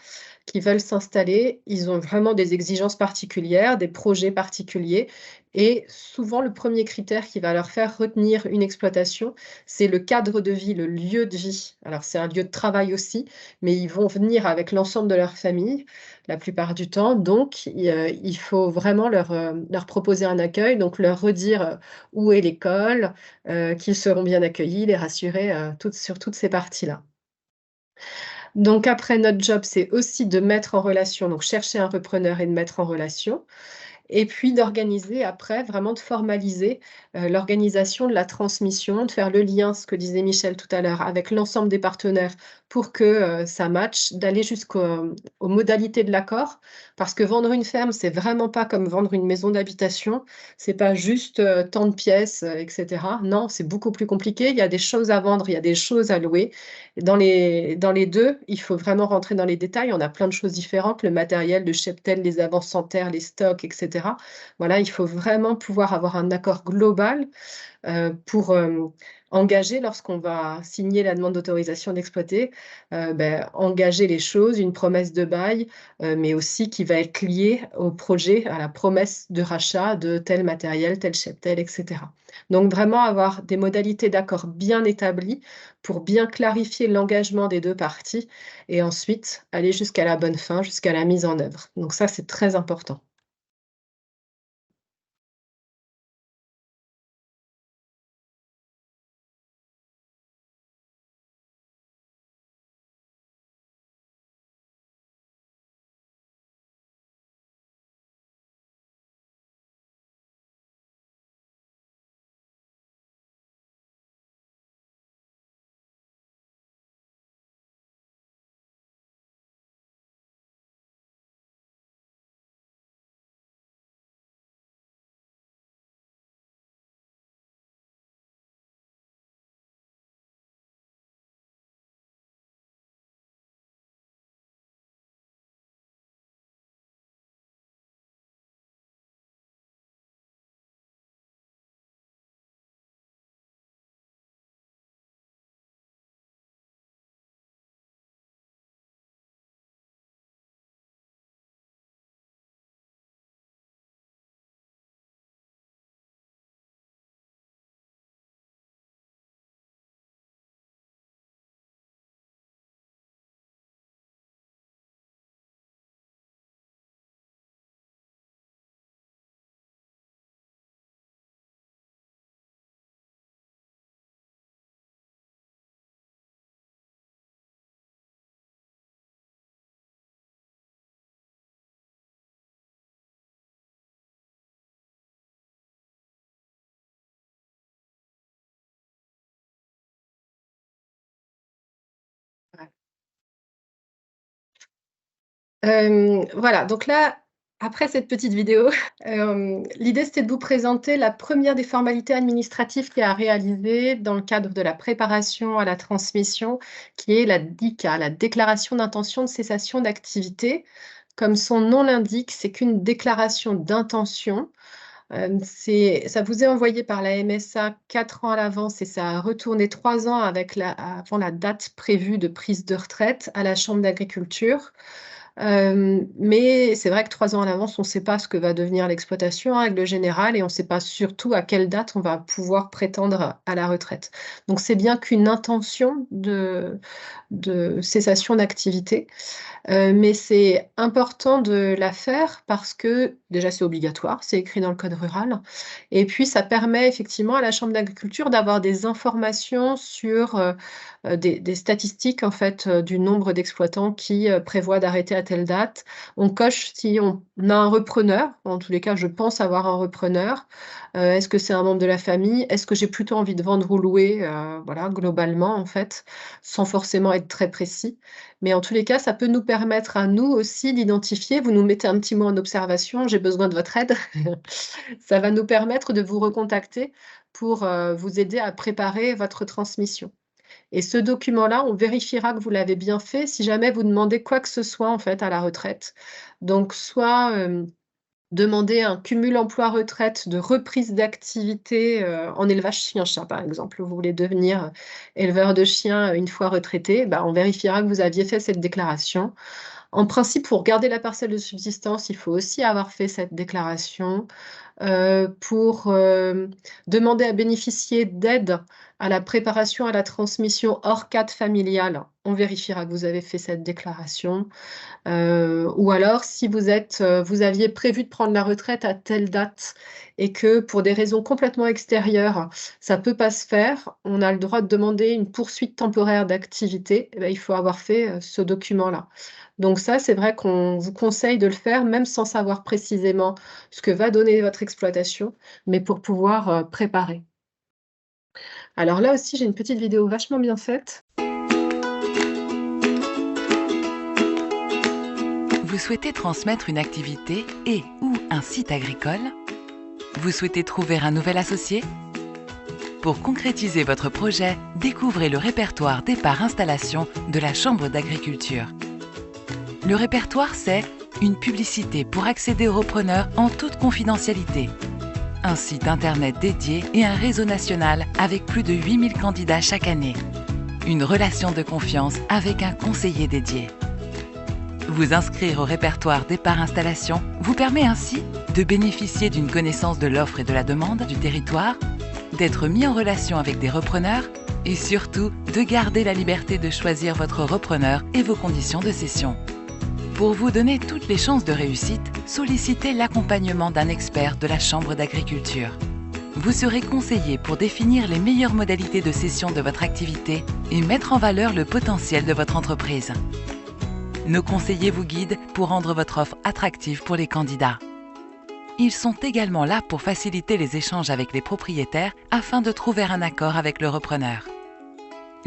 qui veulent s'installer, ils ont vraiment des exigences particulières, des projets particuliers et souvent le premier critère qui va leur faire retenir une exploitation, c'est le cadre de vie, le lieu de vie. Alors c'est un lieu de travail aussi, mais ils vont venir avec l'ensemble de leur famille la plupart du temps, donc il faut vraiment leur proposer un accueil, donc leur redire, où est l'école, qu'ils seront bien accueillis, les rassurer, sur toutes ces parties-là. Donc après, notre job, c'est aussi de mettre en relation, donc chercher un repreneur et de mettre en relation. Et puis d'organiser après, vraiment de formaliser, l'organisation de la transmission, de faire le lien, ce que disait Michel tout à l'heure, avec l'ensemble des partenaires pour que, ça matche, d'aller aux modalités de l'accord. Parce que vendre une ferme, c'est vraiment pas comme vendre une maison d'habitation. C'est pas juste, tant de pièces, et cetera. Non, c'est beaucoup plus compliqué. Il y a des choses à vendre, il y a des choses à louer. Dans les 2, il faut vraiment rentrer dans les détails. On a plein de choses différentes, le matériel, le cheptel, les avances en terre, les stocks, et cetera. Voilà, il faut vraiment pouvoir avoir un accord global, pour, engager lorsqu'on va signer la demande d'autorisation d'exploiter, engager les choses, une promesse de bail, mais aussi qui va être liée au projet, à la promesse de rachat de tel matériel, tel cheptel, et cetera. Donc vraiment avoir des modalités d'accord bien établies pour bien clarifier l'engagement des 2 parties et ensuite aller jusqu'à la bonne fin, jusqu'à la mise en œuvre. Donc ça, c'est très important. Voilà, donc là, après cette petite vidéo, l'idée, c'était de vous présenter la première des formalités administratives qu'il y a à réaliser dans le cadre de la préparation à la transmission, qui est la DICA, la déclaration d'intention de cessation d'activité. Comme son nom l'indique, c'est qu'une déclaration d'intention. Ça vous est envoyé par la MSA 4 ans à l'avance et ça a retourné 3 ans avant la date prévue de prise de retraite à la Chambre d'agriculture. Mais c'est vrai que 3 ans à l'avance, on ne sait pas ce que va devenir l'exploitation en règle générale et on ne sait pas surtout à quelle date on va pouvoir prétendre à la retraite. Donc c'est bien qu'une intention de cessation d'activité. Mais c'est important de la faire parce que déjà c'est obligatoire, c'est écrit dans le code rural. Et puis ça permet effectivement à la Chambre d'agriculture d'avoir des informations sur des statistiques en fait du nombre d'exploitants qui prévoient d'arrêter à telle date. On coche si on a un repreneur, en tous les cas je pense avoir un repreneur. Est-ce que c'est un membre de la famille? Est-ce que j'ai plutôt envie de vendre ou louer? Voilà, globalement en fait, sans forcément être très précis. Mais en tous les cas, ça peut nous permettre à nous aussi d'identifier. Vous nous mettez un petit mot en observation, j'ai besoin de votre aide. Ça va nous permettre de vous recontacter pour vous aider à préparer votre transmission. Et ce document-là, on vérifiera que vous l'avez bien fait si jamais vous demandez quoi que ce soit en fait à la retraite. Donc, soit demander un cumul emploi-retraite de reprise d'activité en élevage chien-chat, par exemple. Vous voulez devenir éleveur de chiens une fois retraité, bah, on vérifiera que vous aviez fait cette déclaration. En principe, pour garder la parcelle de subsistance, il faut aussi avoir fait cette déclaration. Pour demander à bénéficier d'aide à la préparation à la transmission hors cadre familial, on vérifiera que vous avez fait cette déclaration. Ou alors, si vous aviez prévu de prendre la retraite à telle date et que pour des raisons complètement extérieures, ça ne peut pas se faire, on a le droit de demander une poursuite temporaire d'activité. Eh ben, il faut avoir fait ce document-là. Donc ça, c'est vrai qu'on vous conseille de le faire, même sans savoir précisément ce que va donner votre exploitation, mais pour pouvoir préparer. Alors là aussi, j'ai une petite vidéo vachement bien faite. Vous souhaitez transmettre une activité ou un site agricole? Vous souhaitez trouver un nouvel associé? Pour concrétiser votre projet, découvrez le répertoire départ installation de la Chambre d'agriculture. Le répertoire, c'est une publicité pour accéder aux repreneurs en toute confidentialité, un site internet dédié et un réseau national avec plus de 8000 candidats chaque année, une relation de confiance avec un conseiller dédié. Vous inscrire au répertoire départ installation vous permet ainsi de bénéficier d'une connaissance de l'offre et de la demande du territoire, d'être mis en relation avec des repreneurs et surtout de garder la liberté de choisir votre repreneur et vos conditions de cession. Pour vous donner toutes les chances de réussite, sollicitez l'accompagnement d'un expert de la Chambre d'agriculture. Vous serez conseillé pour définir les meilleures modalités de cession de votre activité et mettre en valeur le potentiel de votre entreprise. Nos conseillers vous guident pour rendre votre offre attractive pour les candidats. Ils sont également là pour faciliter les échanges avec les propriétaires afin de trouver un accord avec le repreneur.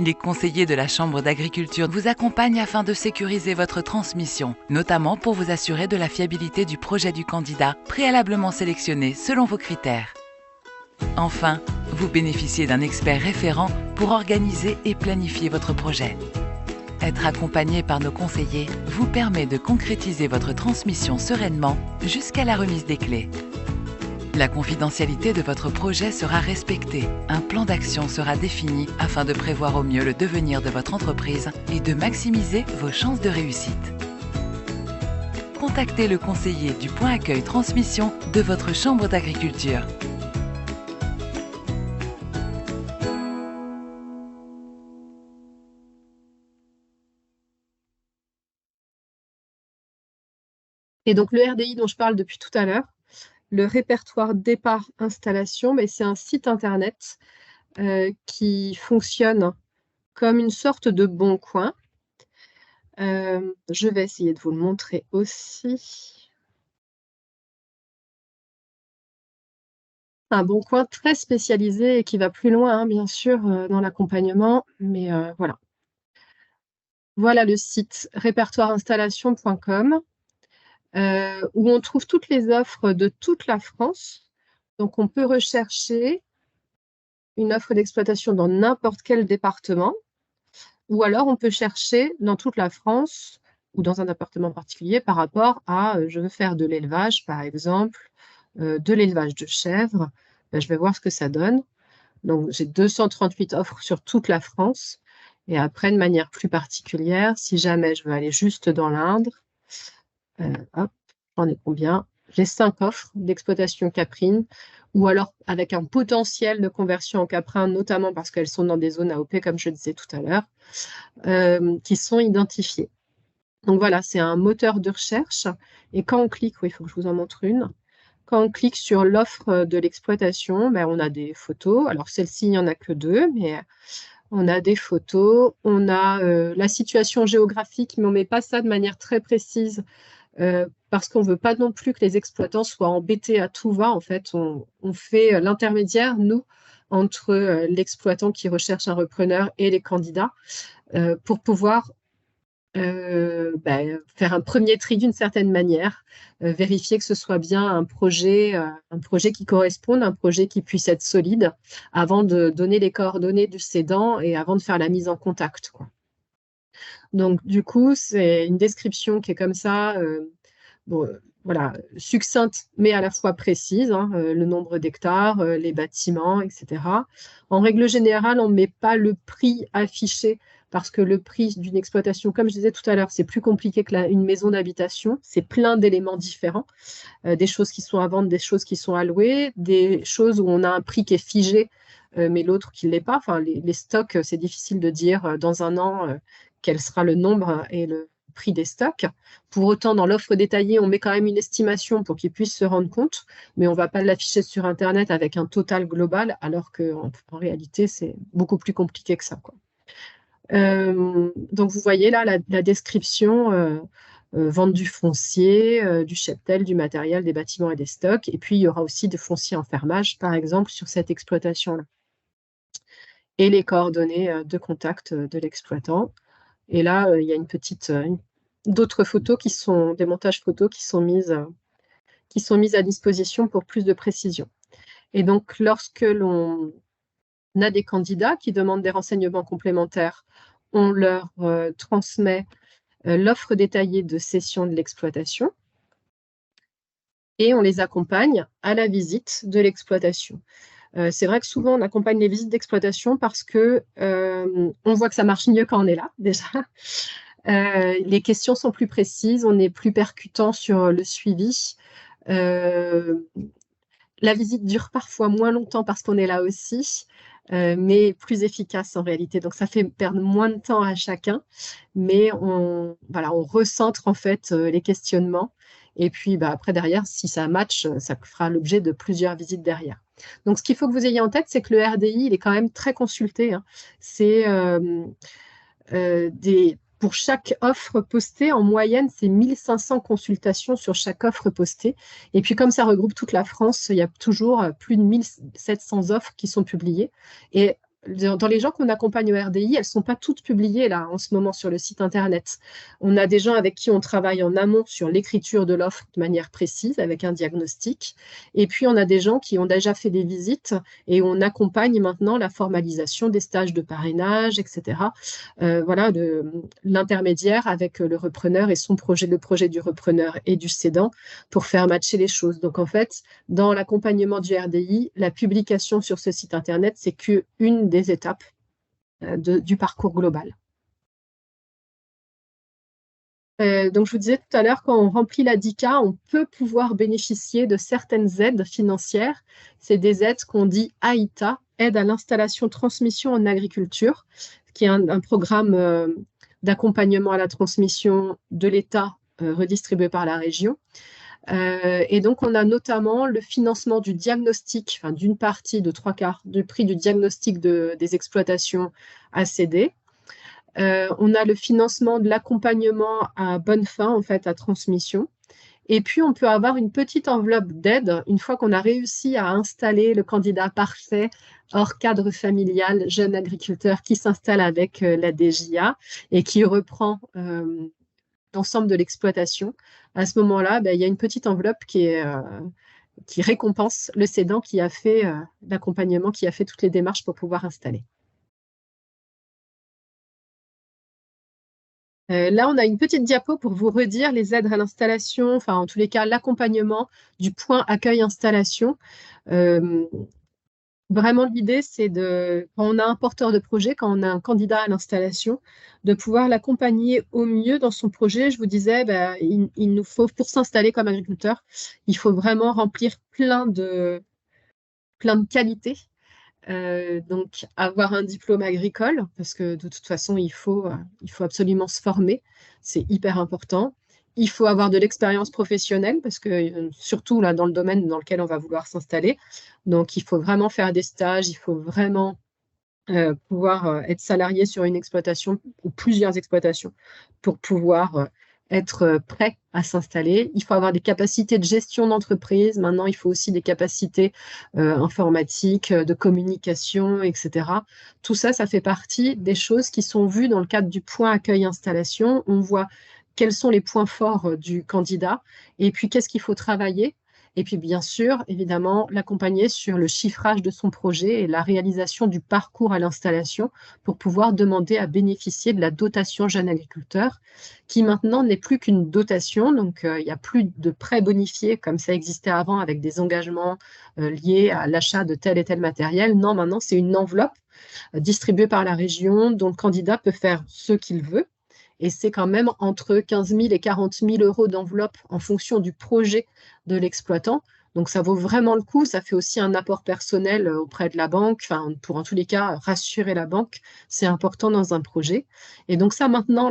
Les conseillers de la Chambre d'agriculture vous accompagnent afin de sécuriser votre transmission, notamment pour vous assurer de la fiabilité du projet du candidat préalablement sélectionné selon vos critères. Enfin, vous bénéficiez d'un expert référent pour organiser et planifier votre projet. Être accompagné par nos conseillers vous permet de concrétiser votre transmission sereinement jusqu'à la remise des clés. La confidentialité de votre projet sera respectée. Un plan d'action sera défini afin de prévoir au mieux le devenir de votre entreprise et de maximiser vos chances de réussite. Contactez le conseiller du point accueil transmission de votre chambre d'agriculture. Et donc le RDI dont je parle depuis tout à l'heure, le répertoire départ installation, c'est un site internet qui fonctionne comme une sorte de bon coin. Je vais essayer de vous le montrer aussi. Un bon coin très spécialisé et qui va plus loin, hein, bien sûr, dans l'accompagnement, mais voilà. voilà le site répertoireinstallation.com où on trouve toutes les offres de toute la France. Donc, on peut rechercher une offre d'exploitation dans n'importe quel département, ou alors on peut chercher dans toute la France ou dans un département particulier par rapport à je veux faire de l'élevage, par exemple, de l'élevage de chèvres. Ben, je vais voir ce que ça donne. Donc, j'ai 238 offres sur toute la France. Et après, de manière plus particulière, si jamais je veux aller juste dans l'Indre, hop, j'en ai combien? J'ai 5 offres d'exploitation caprine, ou alors avec un potentiel de conversion en caprin, notamment parce qu'elles sont dans des zones AOP, comme je disais tout à l'heure, qui sont identifiées. Donc voilà, c'est un moteur de recherche. Et quand on clique, oui, il faut que je vous en montre une. Quand on clique sur l'offre de l'exploitation, ben, on a des photos. Alors celle-ci, il n'y en a que 2, mais on a des photos. On a la situation géographique, mais on ne met pas ça de manière très précise parce qu'on ne veut pas non plus que les exploitants soient embêtés à tout va. En fait, on fait l'intermédiaire, nous, entre l'exploitant qui recherche un repreneur et les candidats pour pouvoir faire un premier tri d'une certaine manière, vérifier que ce soit bien un projet qui corresponde, un projet qui puisse être solide avant de donner les coordonnées du cédant et avant de faire la mise en contact, quoi. Donc, du coup, c'est une description qui est comme ça, voilà, succincte, mais à la fois précise, hein, le nombre d'hectares, les bâtiments, etc. En règle générale, on ne met pas le prix affiché parce que le prix d'une exploitation, comme je disais tout à l'heure, c'est plus compliqué qu'une maison d'habitation. C'est plein d'éléments différents, des choses qui sont à vendre, des choses qui sont à louer, des choses où on a un prix qui est figé, mais l'autre qui ne l'est pas. Enfin, les stocks, c'est difficile de dire dans un an quel sera le nombre et le prix des stocks. Pour autant, dans l'offre détaillée, on met quand même une estimation pour qu'ils puissent se rendre compte, mais on ne va pas l'afficher sur Internet avec un total global, alors qu'en réalité, c'est beaucoup plus compliqué que ça, quoi. Donc, vous voyez là la description, vente du foncier, du cheptel, du matériel, des bâtiments et des stocks. Et puis, il y aura aussi de foncier en fermage, par exemple, sur cette exploitation-là. Et les coordonnées de contact de l'exploitant. Et là, il y a d'autres photos qui sont des montages photos qui sont mises à disposition pour plus de précision. Et donc, lorsque l'on a des candidats qui demandent des renseignements complémentaires, on leur transmet l'offre détaillée de cession de l'exploitation et on les accompagne à la visite de l'exploitation. C'est vrai que souvent, on accompagne les visites d'exploitation parce que on voit que ça marche mieux quand on est là, déjà. Les questions sont plus précises, on est plus percutant sur le suivi. La visite dure parfois moins longtemps parce qu'on est là aussi, mais plus efficace en réalité. Donc, ça fait perdre moins de temps à chacun, mais on recentre en fait les questionnements. Et puis, après, derrière, si ça match, ça fera l'objet de plusieurs visites derrière. Donc, ce qu'il faut que vous ayez en tête, c'est que le RDI, il est quand même très consulté, hein. C'est pour chaque offre postée, en moyenne, c'est 1500 consultations sur chaque offre postée. Et puis, comme ça regroupe toute la France, il y a toujours plus de 1700 offres qui sont publiées. Et dans les gens qu'on accompagne au RDI, elles ne sont pas toutes publiées là en ce moment sur le site internet. On a des gens avec qui on travaille en amont sur l'écriture de l'offre de manière précise avec un diagnostic. Et puis on a des gens qui ont déjà fait des visites et on accompagne maintenant la formalisation des stages de parrainage, etc. Voilà, l'intermédiaire avec le repreneur et le projet du repreneur et du cédant pour faire matcher les choses. Donc en fait, dans l'accompagnement du RDI, la publication sur ce site internet, c'est qu'une des étapes du parcours global. Donc, je vous disais tout à l'heure, quand on remplit la DICA, on peut pouvoir bénéficier de certaines aides financières. C'est des aides qu'on dit AITA, aide à l'installation transmission en agriculture, qui est un programme d'accompagnement à la transmission de l'État redistribué par la région. Et donc, on a notamment le financement du diagnostic, enfin, d'une partie de 3/4 du prix du diagnostic des exploitations à céder. On a le financement de l'accompagnement à bonne fin, en fait, à transmission. Et puis, on peut avoir une petite enveloppe d'aide une fois qu'on a réussi à installer le candidat parfait hors cadre familial, jeune agriculteur qui s'installe avec la DJA et qui reprend l'ensemble de l'exploitation. À ce moment-là, il y a une petite enveloppe qui récompense le cédant qui a fait l'accompagnement, qui a fait toutes les démarches pour pouvoir installer. Là, on a une petite diapo pour vous redire les aides à l'installation, enfin en tous les cas l'accompagnement du point accueil-installation. Vraiment, l'idée, c'est quand on a un porteur de projet, quand on a un candidat à l'installation, de pouvoir l'accompagner au mieux dans son projet. Je vous disais, il nous faut, pour s'installer comme agriculteur, il faut vraiment remplir plein de qualités. Donc, avoir un diplôme agricole, parce que de toute façon, il faut absolument se former. C'est hyper important. Il faut avoir de l'expérience professionnelle, parce que surtout là, dans le domaine dans lequel on va vouloir s'installer. Donc, il faut vraiment faire des stages, il faut vraiment pouvoir être salarié sur une exploitation ou plusieurs exploitations pour pouvoir être prêt à s'installer. Il faut avoir des capacités de gestion d'entreprise. Maintenant, il faut aussi des capacités informatiques, de communication, etc. Tout ça, ça fait partie des choses qui sont vues dans le cadre du point accueil-installation. On voit quels sont les points forts du candidat et puis qu'est-ce qu'il faut travailler. Et puis, bien sûr, évidemment, l'accompagner sur le chiffrage de son projet et la réalisation du parcours à l'installation pour pouvoir demander à bénéficier de la dotation jeune agriculteur, qui maintenant n'est plus qu'une dotation. Donc, il n'y a plus de prêts bonifiés comme ça existait avant avec des engagements liés à l'achat de tel et tel matériel. Non, maintenant, c'est une enveloppe distribuée par la région dont le candidat peut faire ce qu'il veut. Et c'est quand même entre 15 000 et 40 000 euros d'enveloppe en fonction du projet de l'exploitant. Donc, ça vaut vraiment le coup. Ça fait aussi un apport personnel auprès de la banque, enfin, pour en tous les cas rassurer la banque. C'est important dans un projet. Et donc, ça, maintenant,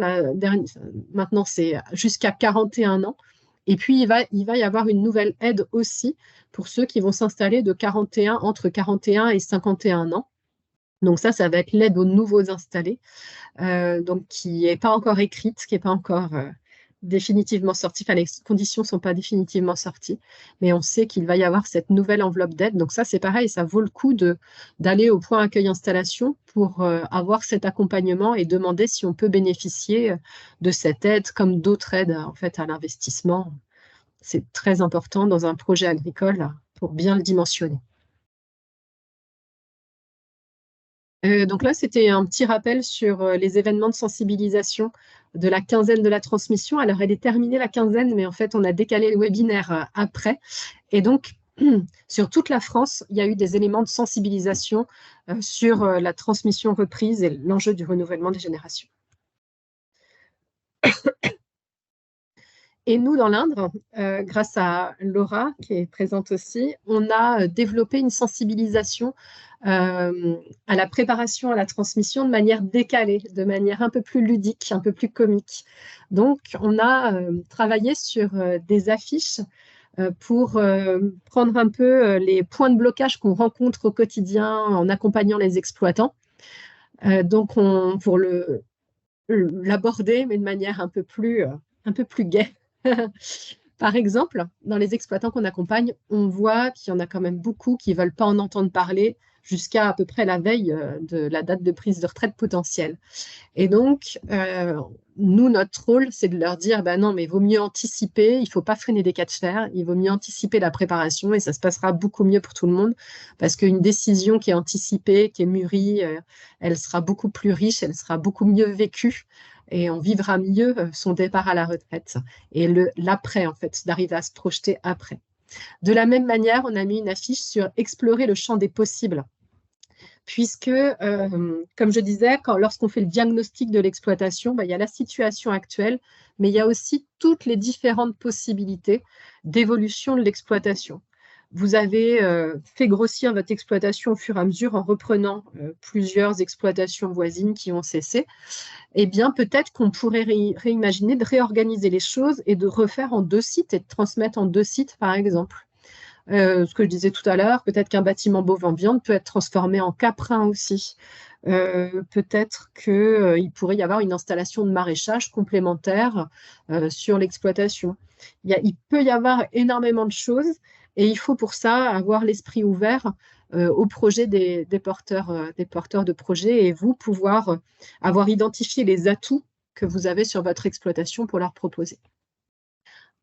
maintenant c'est jusqu'à 41 ans. Et puis, il va y avoir une nouvelle aide aussi pour ceux qui vont s'installer entre 41 et 51 ans. Donc, ça va être l'aide aux nouveaux installés. Donc qui n'est pas encore écrite, qui n'est pas encore définitivement sortie. Enfin, les conditions ne sont pas définitivement sorties, mais on sait qu'il va y avoir cette nouvelle enveloppe d'aide. Donc ça, c'est pareil, ça vaut le coup d'aller au point accueil-installation pour avoir cet accompagnement et demander si on peut bénéficier de cette aide comme d'autres aides en fait, à l'investissement. C'est très important dans un projet agricole pour bien le dimensionner. Donc là, c'était un petit rappel sur les événements de sensibilisation de la quinzaine de la transmission. Alors, elle est terminée la quinzaine, mais en fait, on a décalé le webinaire après. Et donc, sur toute la France, il y a eu des éléments de sensibilisation sur la transmission reprise et l'enjeu du renouvellement des générations. Et nous, dans l'Indre, grâce à Laura, qui est présente aussi, on a développé une sensibilisation à la préparation, à la transmission de manière décalée, de manière un peu plus ludique, un peu plus comique. Donc, on a travaillé sur des affiches pour prendre un peu les points de blocage qu'on rencontre au quotidien en accompagnant les exploitants. Donc, pour l'aborder, mais de manière un peu plus gaie. Par exemple, dans les exploitants qu'on accompagne, on voit qu'il y en a quand même beaucoup qui ne veulent pas en entendre parler jusqu'à peu près la veille de la date de prise de retraite potentielle. Et donc, nous, notre rôle, c'est de leur dire, non, mais il vaut mieux anticiper, il ne faut pas freiner des cas de fer, il vaut mieux anticiper la préparation et ça se passera beaucoup mieux pour tout le monde parce qu'une décision qui est anticipée, qui est mûrie, elle sera beaucoup plus riche, elle sera beaucoup mieux vécue et on vivra mieux son départ à la retraite et l'après, en fait, d'arriver à se projeter après. De la même manière, on a mis une affiche sur explorer le champ des possibles. Puisque, comme je disais, lorsqu'on fait le diagnostic de l'exploitation, il y a la situation actuelle, mais il y a aussi toutes les différentes possibilités d'évolution de l'exploitation. Vous avez fait grossir votre exploitation au fur et à mesure en reprenant plusieurs exploitations voisines qui ont cessé. Eh bien, peut-être qu'on pourrait réimaginer de réorganiser les choses et de refaire en 2 sites et de transmettre en 2 sites, par exemple. Ce que je disais tout à l'heure, peut-être qu'un bâtiment bovin-viande peut être transformé en caprin aussi. Peut-être qu'il pourrait y avoir une installation de maraîchage complémentaire sur l'exploitation. Il peut y avoir énormément de choses et il faut pour ça avoir l'esprit ouvert au projet des porteurs de projets et vous pouvoir avoir identifié les atouts que vous avez sur votre exploitation pour leur proposer.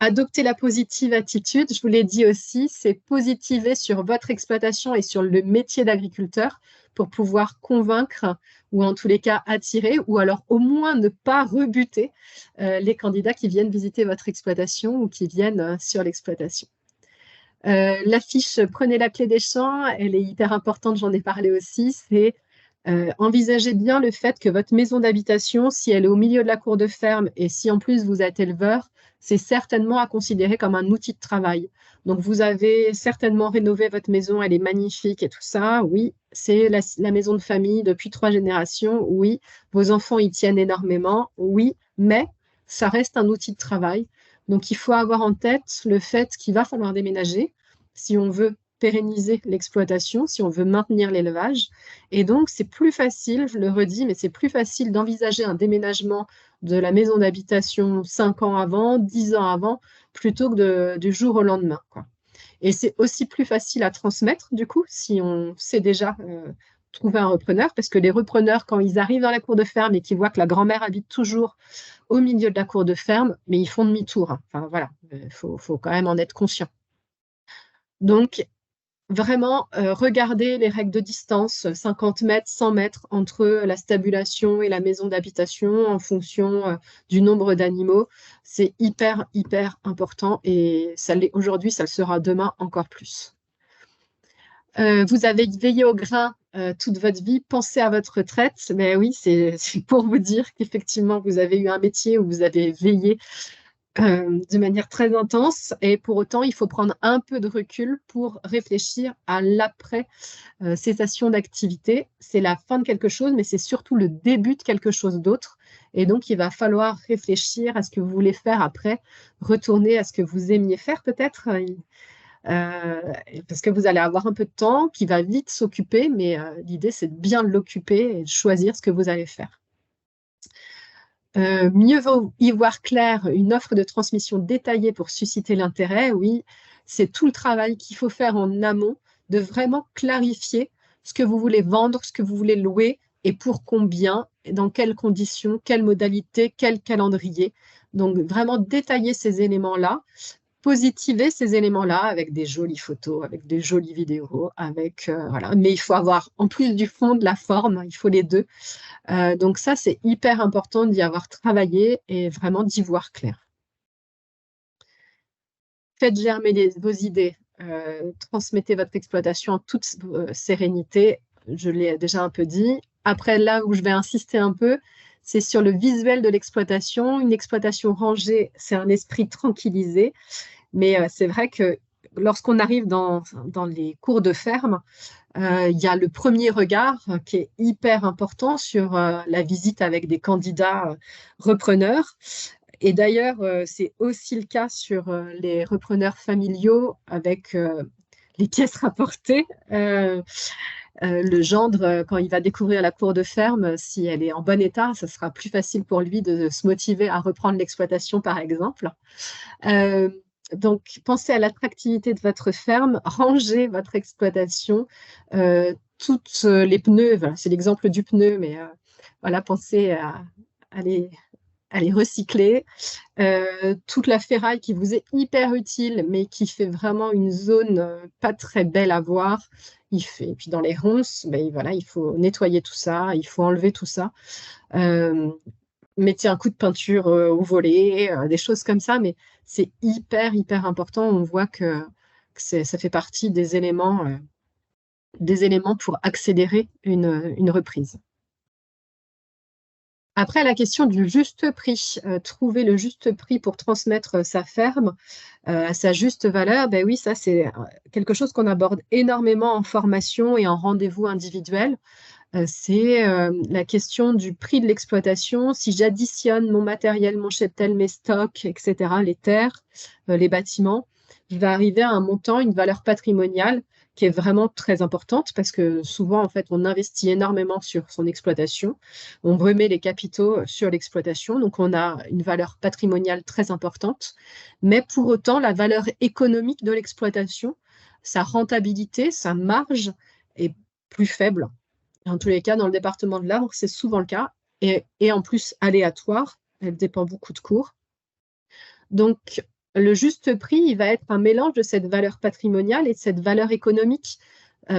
Adopter la positive attitude, je vous l'ai dit aussi, c'est positiver sur votre exploitation et sur le métier d'agriculteur pour pouvoir convaincre ou en tous les cas attirer ou alors au moins ne pas rebuter les candidats qui viennent visiter votre exploitation ou qui viennent sur l'exploitation. L'affiche « Prenez la clé des champs », elle est hyper importante, j'en ai parlé aussi, c'est envisagez bien le fait que votre maison d'habitation, si elle est au milieu de la cour de ferme et si en plus vous êtes éleveur, c'est certainement à considérer comme un outil de travail. Donc, vous avez certainement rénové votre maison, elle est magnifique et tout ça. Oui, c'est la maison de famille depuis 3 générations. Oui, vos enfants y tiennent énormément. Oui, mais ça reste un outil de travail. Donc, il faut avoir en tête le fait qu'il va falloir déménager si on veut pérenniser l'exploitation, si on veut maintenir l'élevage. Et donc, c'est plus facile, je le redis, mais c'est plus facile d'envisager un déménagement de la maison d'habitation 5 ans avant, 10 ans avant, plutôt que du jour au lendemain, quoi. Et c'est aussi plus facile à transmettre, du coup, si on sait déjà trouver un repreneur, parce que les repreneurs, quand ils arrivent dans la cour de ferme et qu'ils voient que la grand-mère habite toujours au milieu de la cour de ferme, mais ils font demi-tour, hein. Enfin, voilà, faut quand même en être conscient. Donc, vraiment, regarder les règles de distance, 50 mètres, 100 mètres entre la stabulation et la maison d'habitation en fonction du nombre d'animaux. C'est hyper, hyper important et ça l'est aujourd'hui, ça le sera demain encore plus. Vous avez veillé au grain toute votre vie, pensez à votre retraite. Mais oui, c'est pour vous dire qu'effectivement, vous avez eu un métier où vous avez veillé de manière très intense et pour autant, il faut prendre un peu de recul pour réfléchir à l'après cessation d'activité. C'est la fin de quelque chose, mais c'est surtout le début de quelque chose d'autre. Et donc, il va falloir réfléchir à ce que vous voulez faire après, retourner à ce que vous aimiez faire peut-être, parce que vous allez avoir un peu de temps qui va vite s'occuper, mais l'idée, c'est de bien l'occuper et de choisir ce que vous allez faire. Mieux vaut y voir clair, une offre de transmission détaillée pour susciter l'intérêt. Oui, c'est tout le travail qu'il faut faire en amont, de vraiment clarifier ce que vous voulez vendre, ce que vous voulez louer et pour combien, dans quelles conditions, quelles modalités, quel calendrier. Donc, vraiment détailler ces éléments-là, positiver ces éléments-là avec des jolies photos, avec des jolies vidéos, avec voilà. Mais il faut avoir, en plus du fond, de la forme, il faut les deux. Donc ça, c'est hyper important d'y avoir travaillé et vraiment d'y voir clair. Faites germer vos idées, transmettez votre exploitation en toute sérénité, je l'ai déjà un peu dit. Après, là où je vais insister un peu, c'est sur le visuel de l'exploitation. Une exploitation rangée, c'est un esprit tranquillisé, mais c'est vrai que lorsqu'on arrive dans les cours de ferme, il y a le premier regard qui est hyper important sur la visite avec des candidats repreneurs. Et d'ailleurs, c'est aussi le cas sur les repreneurs familiaux avec les pièces rapportées. Le gendre, quand il va découvrir la cour de ferme, si elle est en bon état, ce sera plus facile pour lui de se motiver à reprendre l'exploitation, par exemple. Donc, pensez à l'attractivité de votre ferme, rangez votre exploitation, toutes les pneus, voilà, c'est l'exemple du pneu, mais voilà, pensez à les recycler. Toute la ferraille qui vous est hyper utile, mais qui fait vraiment une zone pas très belle à voir. Et puis dans les ronces, ben, voilà, il faut nettoyer tout ça, il faut enlever tout ça. Mettez un coup de peinture au volet, des choses comme ça, mais c'est hyper, hyper important. On voit que ça fait partie des éléments pour accélérer une reprise. Après, la question du juste prix, trouver le juste prix pour transmettre sa ferme à sa juste valeur, ben oui, ça c'est quelque chose qu'on aborde énormément en formation et en rendez-vous individuel. C'est la question du prix de l'exploitation. Si j'additionne mon matériel, mon cheptel, mes stocks, etc., les terres, les bâtiments, je vais arriver à un montant, une valeur patrimoniale qui est vraiment très importante parce que souvent, en fait, on investit énormément sur son exploitation. On remet les capitaux sur l'exploitation, donc on a une valeur patrimoniale très importante. Mais pour autant, la valeur économique de l'exploitation, sa rentabilité, sa marge est plus faible. En tous les cas, dans le département de l'Arbre, c'est souvent le cas et en plus aléatoire. Elle dépend beaucoup de cours. Donc, le juste prix, il va être un mélange de cette valeur patrimoniale et de cette valeur économique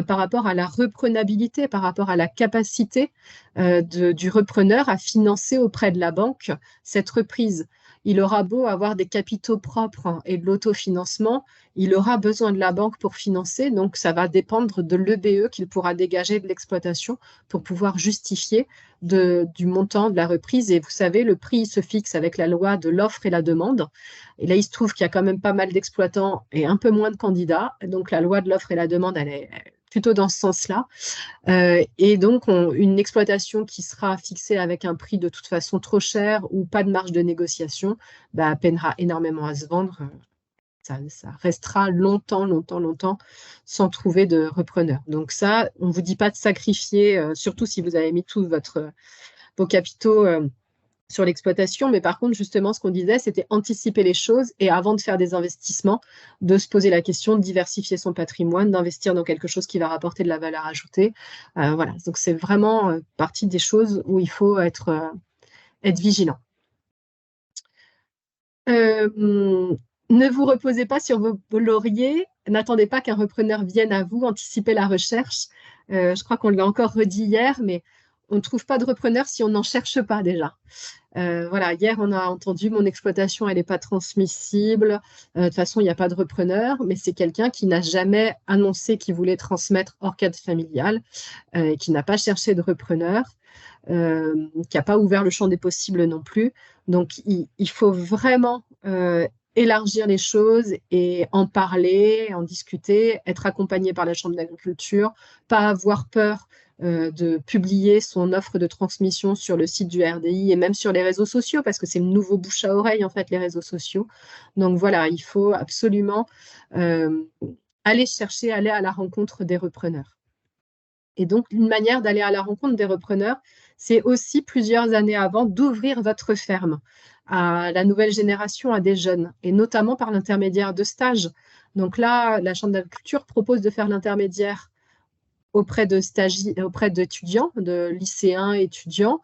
par rapport à la reprenabilité, par rapport à la capacité du repreneur à financer auprès de la banque cette reprise. Il aura beau avoir des capitaux propres et de l'autofinancement, il aura besoin de la banque pour financer, donc ça va dépendre de l'EBE qu'il pourra dégager de l'exploitation pour pouvoir justifier du montant de la reprise. Et vous savez, le prix se fixe avec la loi de l'offre et la demande. Et là, il se trouve qu'il y a quand même pas mal d'exploitants et un peu moins de candidats. Donc, la loi de l'offre et la demande, elle est plutôt dans ce sens-là. Et donc, une exploitation qui sera fixée avec un prix de toute façon trop cher ou pas de marge de négociation, bah, peinera énormément à se vendre. Ça restera longtemps sans trouver de repreneur. Donc ça, on ne vous dit pas de sacrifier, surtout si vous avez mis tous vos capitaux sur l'exploitation, mais par contre, justement, ce qu'on disait, c'était anticiper les choses et avant de faire des investissements, de se poser la question de diversifier son patrimoine, d'investir dans quelque chose qui va rapporter de la valeur ajoutée. Voilà, donc c'est vraiment partie des choses où il faut être vigilant. Ne vous reposez pas sur vos lauriers, n'attendez pas qu'un repreneur vienne à vous, anticipez la recherche. Je crois qu'on l'a encore redit hier, mais on ne trouve pas de repreneur si on n'en cherche pas déjà. Voilà, hier, on a entendu mon exploitation, elle n'est pas transmissible. De toute façon, il n'y a pas de repreneur, mais c'est quelqu'un qui n'a jamais annoncé qu'il voulait transmettre hors cadre familial, qui n'a pas cherché de repreneur, qui n'a pas ouvert le champ des possibles non plus. Donc, il faut vraiment élargir les choses et en parler, en discuter, être accompagné par la Chambre d'agriculture, pas avoir peur de publier son offre de transmission sur le site du RDI et même sur les réseaux sociaux, parce que c'est le nouveau bouche à oreille, en fait, les réseaux sociaux. Donc voilà, il faut absolument aller à la rencontre des repreneurs. Et donc, une manière d'aller à la rencontre des repreneurs, c'est aussi plusieurs années avant d'ouvrir votre ferme à la nouvelle génération, à des jeunes, et notamment par l'intermédiaire de stages. Donc là, la Chambre d'agriculture propose de faire l'intermédiaire auprès d'étudiants, de lycéens, étudiants,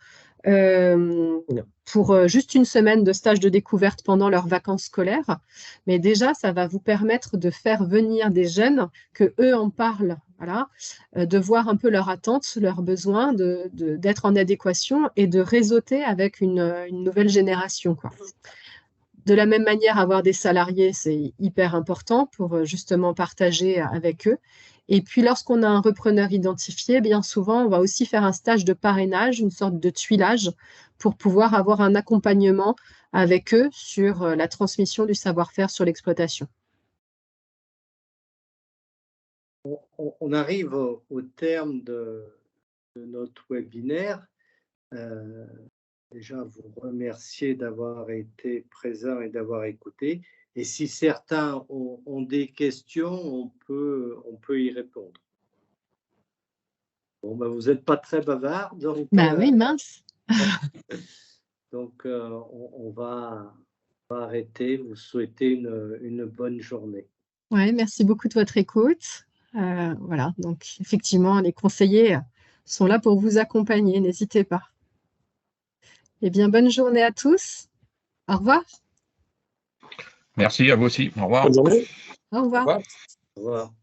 pour juste une semaine de stage de découverte pendant leurs vacances scolaires. Mais déjà, ça va vous permettre de faire venir des jeunes, que eux en parlent, voilà, de voir un peu leurs attentes, leurs besoins, d'être en adéquation et de réseauter avec une nouvelle génération, quoi. De la même manière, avoir des salariés, c'est hyper important pour justement partager avec eux. Et puis, lorsqu'on a un repreneur identifié, bien souvent, on va aussi faire un stage de parrainage, une sorte de tuilage, pour pouvoir avoir un accompagnement avec eux sur la transmission du savoir-faire sur l'exploitation. On arrive au terme de notre webinaire. Déjà, vous remercier d'avoir été présent et d'avoir écouté. Et si certains ont des questions, on peut y répondre. Bon, ben, vous n'êtes pas très bavard, donc. Oui, mince. Donc, on va arrêter. Vous souhaitez une bonne journée. Oui, merci beaucoup de votre écoute. Voilà, donc effectivement, les conseillers sont là pour vous accompagner, n'hésitez pas. Eh bien, bonne journée à tous. Au revoir. Merci à vous aussi. Au revoir. Bonne journée. Au revoir. Au revoir. Au revoir.